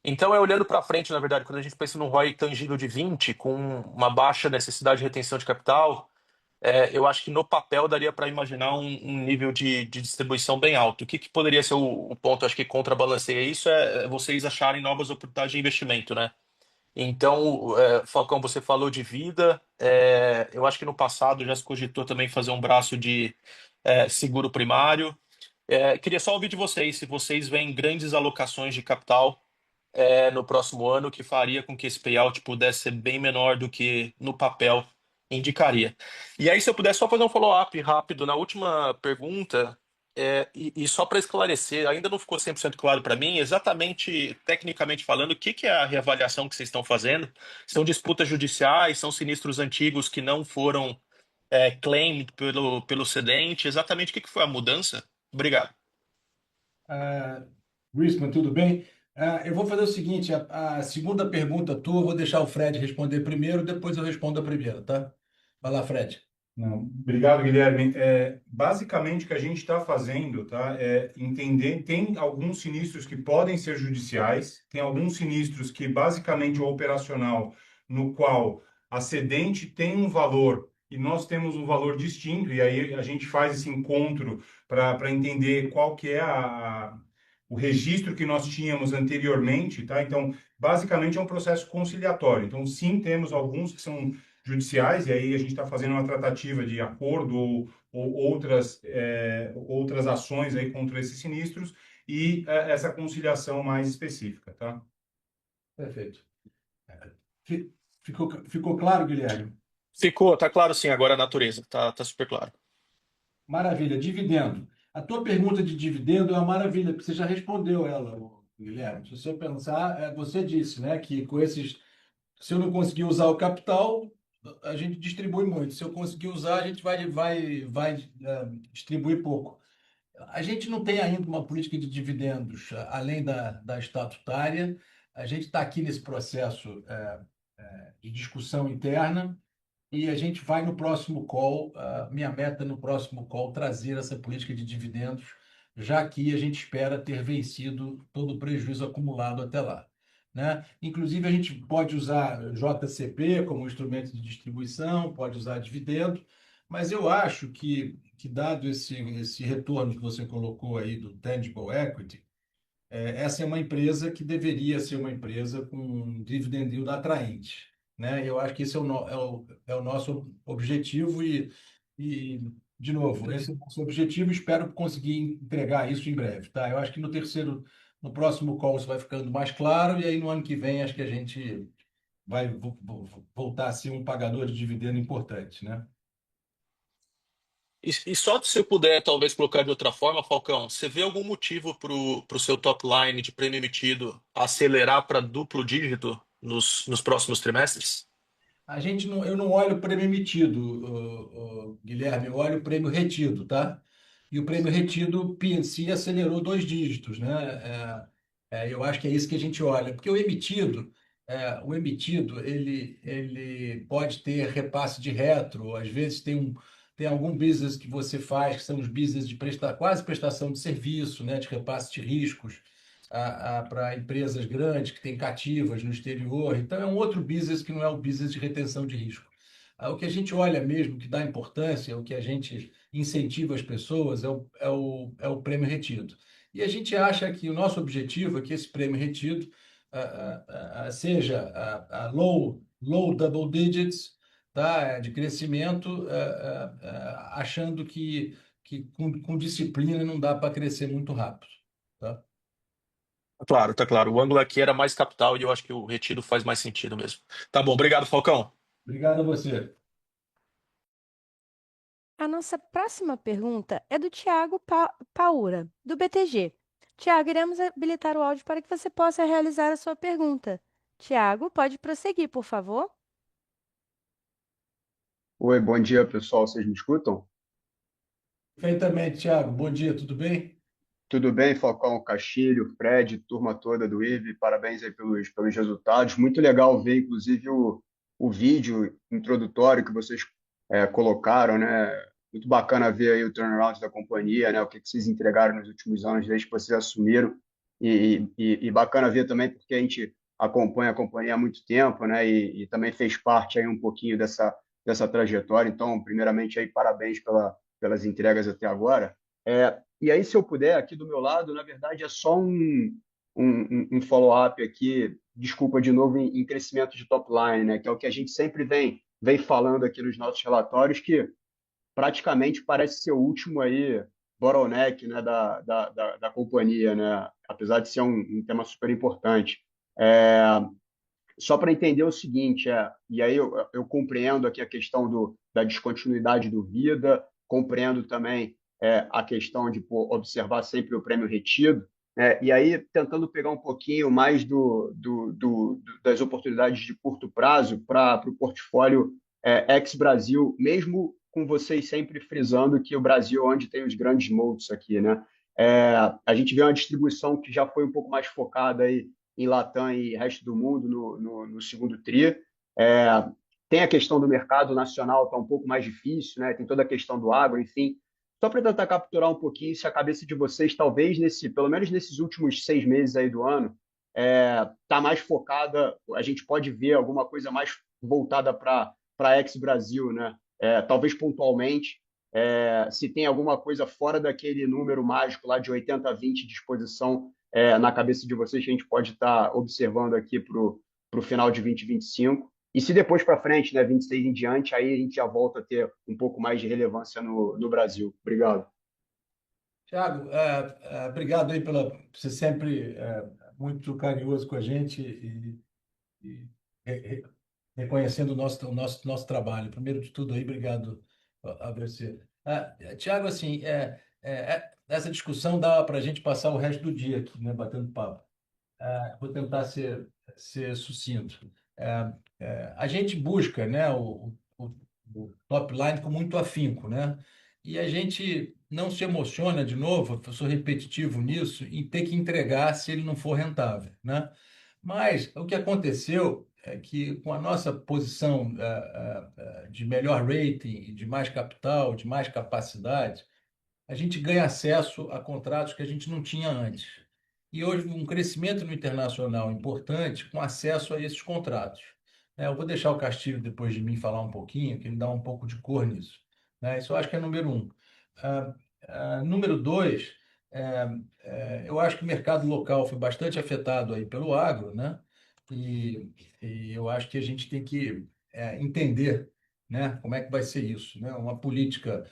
Então, olhando para frente, na verdade, quando a gente pensa num ROI tangível de 20, com uma baixa necessidade de retenção de capital, eu acho que no papel daria para imaginar um nível de distribuição bem alto. O que poderia ser o ponto, acho que contrabalanceia isso, é vocês acharem novas oportunidades de investimento, né? Então, Falcão, você falou de vida. Eu acho que no passado já se cogitou também fazer um braço de seguro primário. Queria só ouvir de vocês, se vocês veem grandes alocações de capital no próximo ano, que faria com que esse payout pudesse ser bem menor do que no papel indicaria. E aí, se eu pudesse só fazer um follow-up rápido na última pergunta, e só para esclarecer, ainda não ficou 100% claro para mim, exatamente, tecnicamente falando, o que é a reavaliação que vocês estão fazendo? São disputas judiciais, são sinistros antigos que não foram claimed pelo cedente? Exatamente o que foi a mudança? Obrigado. Grisman, tudo bem? Eu vou fazer o seguinte: a segunda pergunta tua, eu vou deixar o Fred responder primeiro, depois eu respondo a primeira, tá? Vai lá, Fred. Não, obrigado, Guilherme. Basicamente, o que a gente está fazendo, tá, é entender, tem alguns sinistros que podem ser judiciais, tem alguns sinistros que, basicamente, o operacional, no qual a cedente tem um valor e nós temos um valor distinto, e aí a gente faz esse encontro para entender qual que é o registro que nós tínhamos anteriormente, tá? Então, basicamente, é um processo conciliatório. Então, sim, temos alguns que são judiciais, e aí a gente está fazendo uma tratativa de acordo ou outras ações aí contra esses sinistros e essa conciliação mais específica, tá? Perfeito. Ficou claro, Guilherme? Ficou, tá claro sim, agora a natureza, tá super claro. Maravilha. Dividendo. A tua pergunta de dividendo é uma maravilha, porque você já respondeu ela, Guilherme. Se você pensar, você disse, né, que com esses, se eu não conseguir usar o capital, a gente distribui muito. Se eu conseguir usar, a gente vai distribuir pouco. A gente não tem ainda uma política de dividendos além da estatutária. A gente está aqui nesse processo de discussão interna e a gente vai no próximo call, minha meta no próximo call, trazer essa política de dividendos, já que a gente espera ter vencido todo o prejuízo acumulado até lá, né? Inclusive, a gente pode usar JCP como instrumento de distribuição, pode usar dividendo, mas eu acho que dado esse retorno que você colocou aí do Tangible Equity, essa é uma empresa que deveria ser uma empresa com um dividend yield atraente, né? Eu acho que esse é o nosso objetivo e, de novo, esse é o nosso objetivo. Espero conseguir entregar isso em breve, tá? Eu acho que no próximo call isso vai ficando mais claro e aí no ano que vem acho que a gente vai voltar a ser um pagador de dividendo importante, né? E só se eu puder, talvez, colocar de outra forma, Falcão, você vê algum motivo para o seu top line de prêmio emitido acelerar para duplo dígito nos próximos trimestres? Eu não olho o prêmio emitido, Guilherme, eu olho o prêmio retido, tá? E o prêmio retido, P&C, acelerou 2 dígitos, né? Eu acho que é isso que a gente olha, porque o emitido, ele pode ter repasse de retro, às vezes tem algum business que você faz, que são os business de quase prestação de serviço, né? De repasse de riscos para empresas grandes que têm cativas no exterior. Então, é um outro business que não é o business de retenção de risco. O que a gente olha mesmo, que dá importância, o que a gente incentiva as pessoas é o prêmio retido. E a gente acha que o nosso objetivo é que esse prêmio retido seja low double digits, tá? De crescimento, achando que com disciplina não dá para crescer muito rápido, tá? Claro, tá claro. O ângulo aqui era mais capital e eu acho que o retido faz mais sentido mesmo. Tá bom, obrigado, Falcão. Obrigado a você. A nossa próxima pergunta é do Tiago Paura, do BTG. Tiago, iremos habilitar o áudio para que você possa realizar a sua pergunta. Tiago, pode prosseguir, por favor? Oi, bom dia, pessoal. Vocês me escutam? Perfeitamente, Thiago. Bom dia, tudo bem? Tudo bem, Falcão, Castilho, Fred, turma toda do IVE, parabéns aí pelos resultados. Muito legal ver, inclusive, o vídeo introdutório que vocês colocaram, né? Muito bacana ver aí o turnaround da companhia, né? O que vocês entregaram nos últimos anos, desde que vocês assumiram. E bacana ver também, porque a gente acompanha a companhia há muito tempo, né? E também fez parte aí um pouquinho dessa trajetória. Então, primeiramente, aí, parabéns pelas entregas até agora. E aí, se eu puder, aqui do meu lado, na verdade, é só um follow-up aqui, desculpa de novo, em crescimento de top line, né? Que é o que a gente sempre vem falando aqui nos nossos relatórios, que praticamente parece ser o último aí bottleneck, né, da companhia, né? Apesar de ser um tema super importante. É, Só para entender o seguinte, e aí eu compreendo aqui a questão da descontinuidade do Vida, compreendo também a questão de observar sempre o prêmio retido, e aí tentando pegar um pouquinho mais das oportunidades de curto prazo para o portfólio ex-Brasil, mesmo com vocês sempre frisando que o Brasil é onde tem os grandes moats aqui, né? A gente vê uma distribuição que já foi um pouco mais focada aí em Latam e resto do mundo no segundo tri. É, Tem a questão do mercado nacional, está um pouco mais difícil, né? Tem toda a questão do agro, enfim. Só para tentar capturar um pouquinho se a cabeça de vocês, talvez, pelo menos nesses últimos 6 meses aí do ano, está mais focada, a gente pode ver alguma coisa mais voltada para ex-Brasil, né? Talvez pontualmente, se tem alguma coisa fora daquele número mágico lá de 80-20 de exposição na cabeça de vocês que a gente pode estar observando aqui para o final de 2025. E se depois para frente, né, 26 em diante, aí a gente já volta a ter um pouco mais de relevância no Brasil. Obrigado. Tiago, obrigado aí pela você sempre muito carinhoso com a gente e re- reconhecendo o nosso trabalho. Primeiro de tudo aí, obrigado a você. Tiago, assim, essa discussão dá para a gente passar o resto do dia aqui, né, batendo papo. Vou tentar ser sucinto. A gente busca, né, o top line com muito afinco, né? E a gente não se emociona, de novo, eu sou repetitivo nisso, em ter que entregar se ele não for rentável, né? Mas o que aconteceu é que, com a nossa posição de melhor rating, de mais capital, de mais capacidade, a gente ganha acesso a contratos que a gente não tinha antes. E hoje um crescimento no internacional importante com acesso a esses contratos. Eu vou deixar o Castilho depois de mim falar um pouquinho, que ele dá um pouco de cor nisso. Isso eu acho que é número um. Número dois, eu acho que o mercado local foi bastante afetado aí pelo agro, né? E eu acho que a gente tem que entender, né, como é que vai ser isso, né? Uma política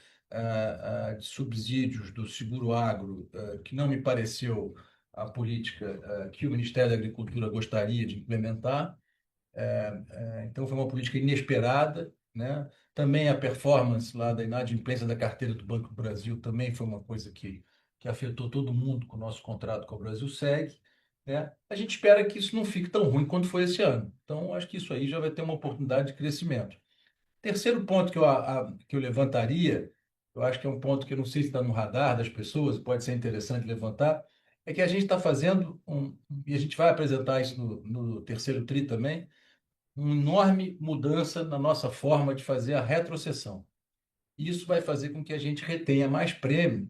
de subsídios do seguro agro, que não me pareceu a política que o Ministério da Agricultura gostaria de implementar. Então, foi uma política inesperada, né? Também a performance lá da inadimplência da carteira do Banco do Brasil também foi uma coisa que afetou todo mundo com o nosso contrato com o Brasil Segue, né? A gente espera que isso não fique tão ruim quanto foi esse ano. Então, acho que isso aí já vai ter uma oportunidade de crescimento. Terceiro ponto que eu levantaria, eu acho que é um ponto que eu não sei se está no radar das pessoas, pode ser interessante levantar, é que a gente está fazendo, e a gente vai apresentar isso no terceiro TRI também, uma enorme mudança na nossa forma de fazer a retrocessão. Isso vai fazer com que a gente retenha mais prêmio,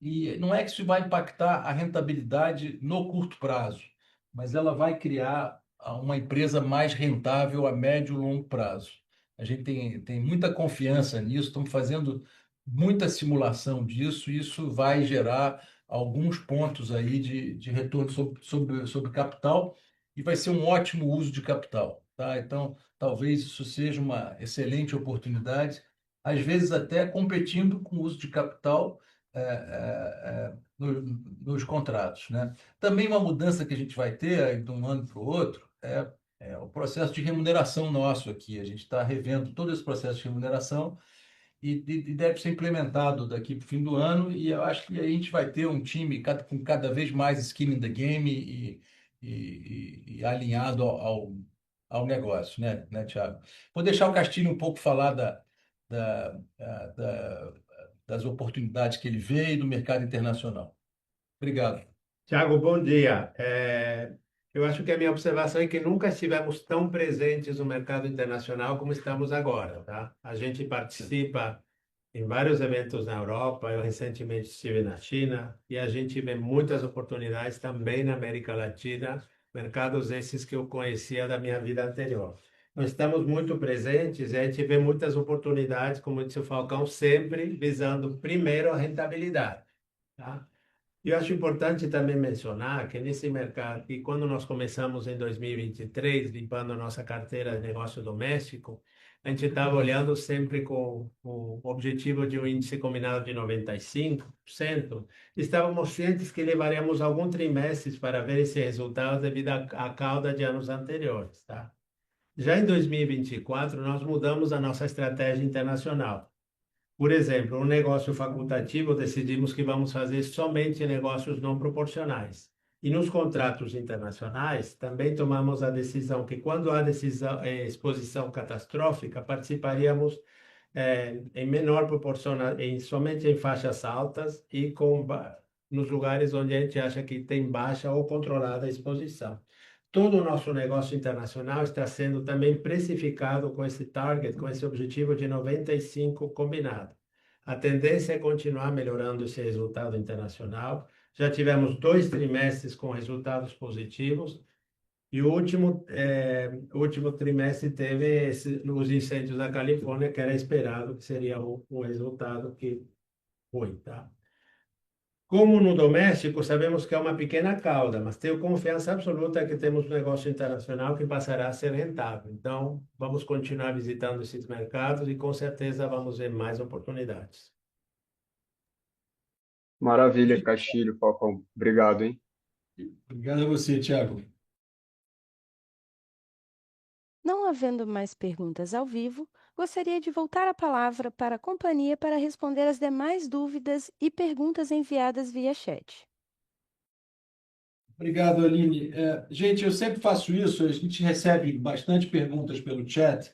e não é que isso vai impactar a rentabilidade no curto prazo, mas ela vai criar uma empresa mais rentável a médio e longo prazo. A gente tem muita confiança nisso, estamos fazendo muita simulação disso, e isso vai gerar alguns pontos aí de retorno sobre capital, e vai ser um ótimo uso de capital, tá? Então, talvez isso seja uma excelente oportunidade, às vezes até competindo com o uso de capital nos contratos, né? Também uma mudança que a gente vai ter aí de um ano para o outro é o processo de remuneração nosso aqui. A gente está revendo todo esse processo de remuneração e deve ser implementado daqui para o fim do ano. E eu acho que a gente vai ter um time com cada vez mais skin in the game e alinhado ao negócio, né, Thiago? Vou deixar o Castilho um pouco falar da, da, das oportunidades que ele vê e do mercado internacional. Obrigado. Tiago, bom dia. Eu acho que a minha observação é que nunca estivemos tão presentes no mercado internacional como estamos agora, tá? A gente participa em vários eventos na Europa, eu recentemente estive na China, e a gente vê muitas oportunidades também na América Latina, mercados esses que eu conhecia da minha vida anterior. Nós estamos muito presentes e a gente vê muitas oportunidades, como disse o Falcão, sempre visando primeiro a rentabilidade, tá? E eu acho importante também mencionar que nesse mercado, e quando nós começamos em 2023, limpando a nossa carteira de negócio doméstico, a gente estava olhando sempre com o objetivo de um índice combinado de 95%. Estávamos cientes que levaríamos alguns trimestres para ver esse resultado devido à cauda de anos anteriores, tá? Já em 2024, nós mudamos a nossa estratégia internacional. Por exemplo, um negócio facultativo, decidimos que vamos fazer somente negócios não proporcionais. E nos contratos internacionais, também tomamos a decisão que quando há exposição catastrófica, participaríamos em menor proporção, somente em faixas altas e nos lugares onde a gente acha que tem baixa ou controlada a exposição. Todo o nosso negócio internacional está sendo também precificado com esse target, com esse objetivo de 95 combinado. A tendência é continuar melhorando esse resultado internacional. Já tivemos 2 trimestres com resultados positivos e o último trimestre teve os incêndios da Califórnia, que era esperado que seria o resultado que foi, tá? Como no doméstico, sabemos que é uma pequena cauda, mas tenho confiança absoluta que temos um negócio internacional que passará a ser rentável. Então, vamos continuar visitando esses mercados e com certeza vamos ver mais oportunidades. Maravilha, Castilho, Falcão. Obrigado, hein? Obrigado a você, Thiago. Não havendo mais perguntas ao vivo, gostaria de voltar a palavra para a companhia para responder as demais dúvidas e perguntas enviadas via chat. Obrigado, Aline. Gente, eu sempre faço isso, a gente recebe bastante perguntas pelo chat,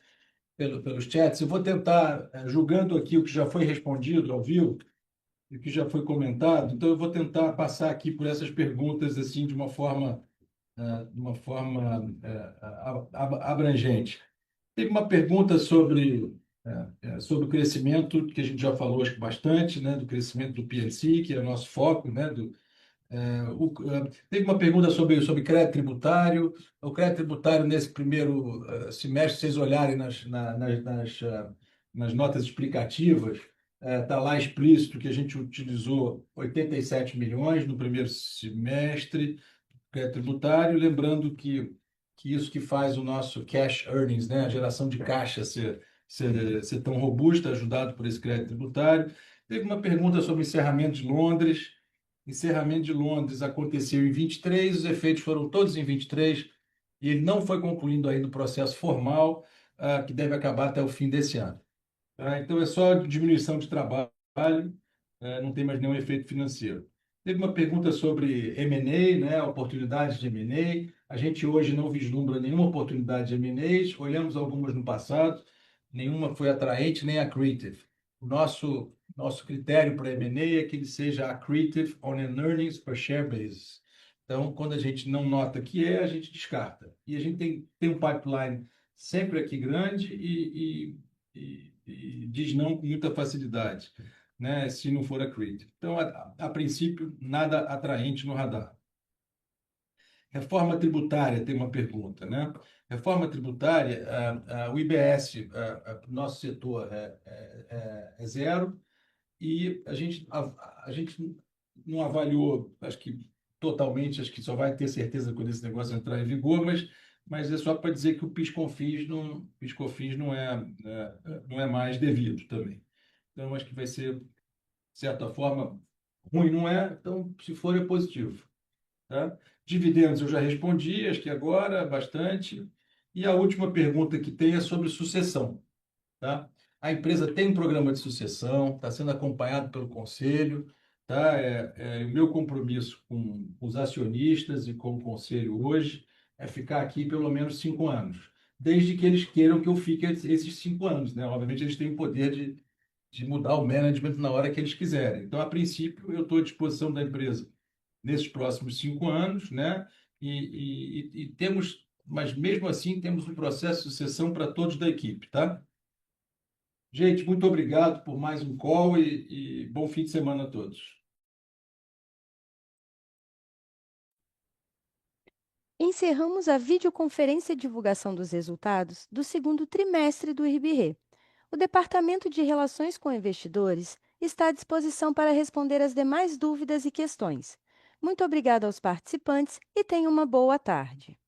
pelos chats. Eu vou tentar, julgando aqui o que já foi respondido ao vivo, o que já foi comentado, então eu vou tentar passar aqui por essas perguntas assim de uma forma abrangente. Teve uma pergunta sobre o crescimento, que a gente já falou acho que bastante, né, do crescimento do P&C, que é o nosso foco, né, teve uma pergunta sobre crédito tributário. O crédito tributário, nesse primeiro semestre, se vocês olharem nas notas explicativas, está lá explícito que a gente utilizou 87 milhões no primeiro semestre, crédito tributário, lembrando que isso que faz o nosso cash earnings, né, a geração de caixa ser tão robusta, ajudado por esse crédito tributário. Teve uma pergunta sobre o encerramento de Londres. Encerramento de Londres aconteceu em 23, os efeitos foram todos em 23, e ele não foi concluindo ainda o processo formal, que deve acabar até o fim desse ano. Então, é só diminuição de trabalho, não tem mais nenhum efeito financeiro. Teve uma pergunta sobre M&A, né, oportunidades de M&A. A gente hoje não vislumbra nenhuma oportunidade de M&As, olhamos algumas no passado, nenhuma foi atraente nem accretive. O nosso critério para M&A é que ele seja accretive on an earnings per share basis. Então, quando a gente não nota que a gente descarta. E a gente tem um pipeline sempre aqui grande e diz não com muita facilidade, né, se não for accretive. Então, a princípio, nada atraente no radar. Reforma tributária, tem uma pergunta, né? Reforma tributária, o IBS, nosso setor é zero, e a gente não avaliou, acho que totalmente, acho que só vai ter certeza quando esse negócio entrar em vigor, mas é só para dizer que o PIS/COFINS não é mais devido também. Então, acho que vai ser, de certa forma, Ruim não é, então, se for, é positivo. Tá? Dividendos eu já respondi, acho que agora, bastante. E a última pergunta que tem é sobre sucessão. Tá? A empresa tem um programa de sucessão, está sendo acompanhado pelo conselho. Tá? O meu compromisso com os acionistas e com o conselho hoje é ficar aqui pelo menos 5 anos, desde que eles queiram que eu fique esses 5 anos, né? Obviamente, eles têm o poder de mudar o management na hora que eles quiserem. Então, a princípio, eu estou à disposição da empresa nesses próximos 5 anos, né? E temos, mas mesmo assim, temos um processo de sucessão para todos da equipe, tá? Gente, muito obrigado por mais um call e bom fim de semana a todos. Encerramos a videoconferência de divulgação dos resultados do segundo trimestre do IRB-RE. O Departamento de Relações com Investidores está à disposição para responder as demais dúvidas e questões. Muito obrigada aos participantes e tenham uma boa tarde.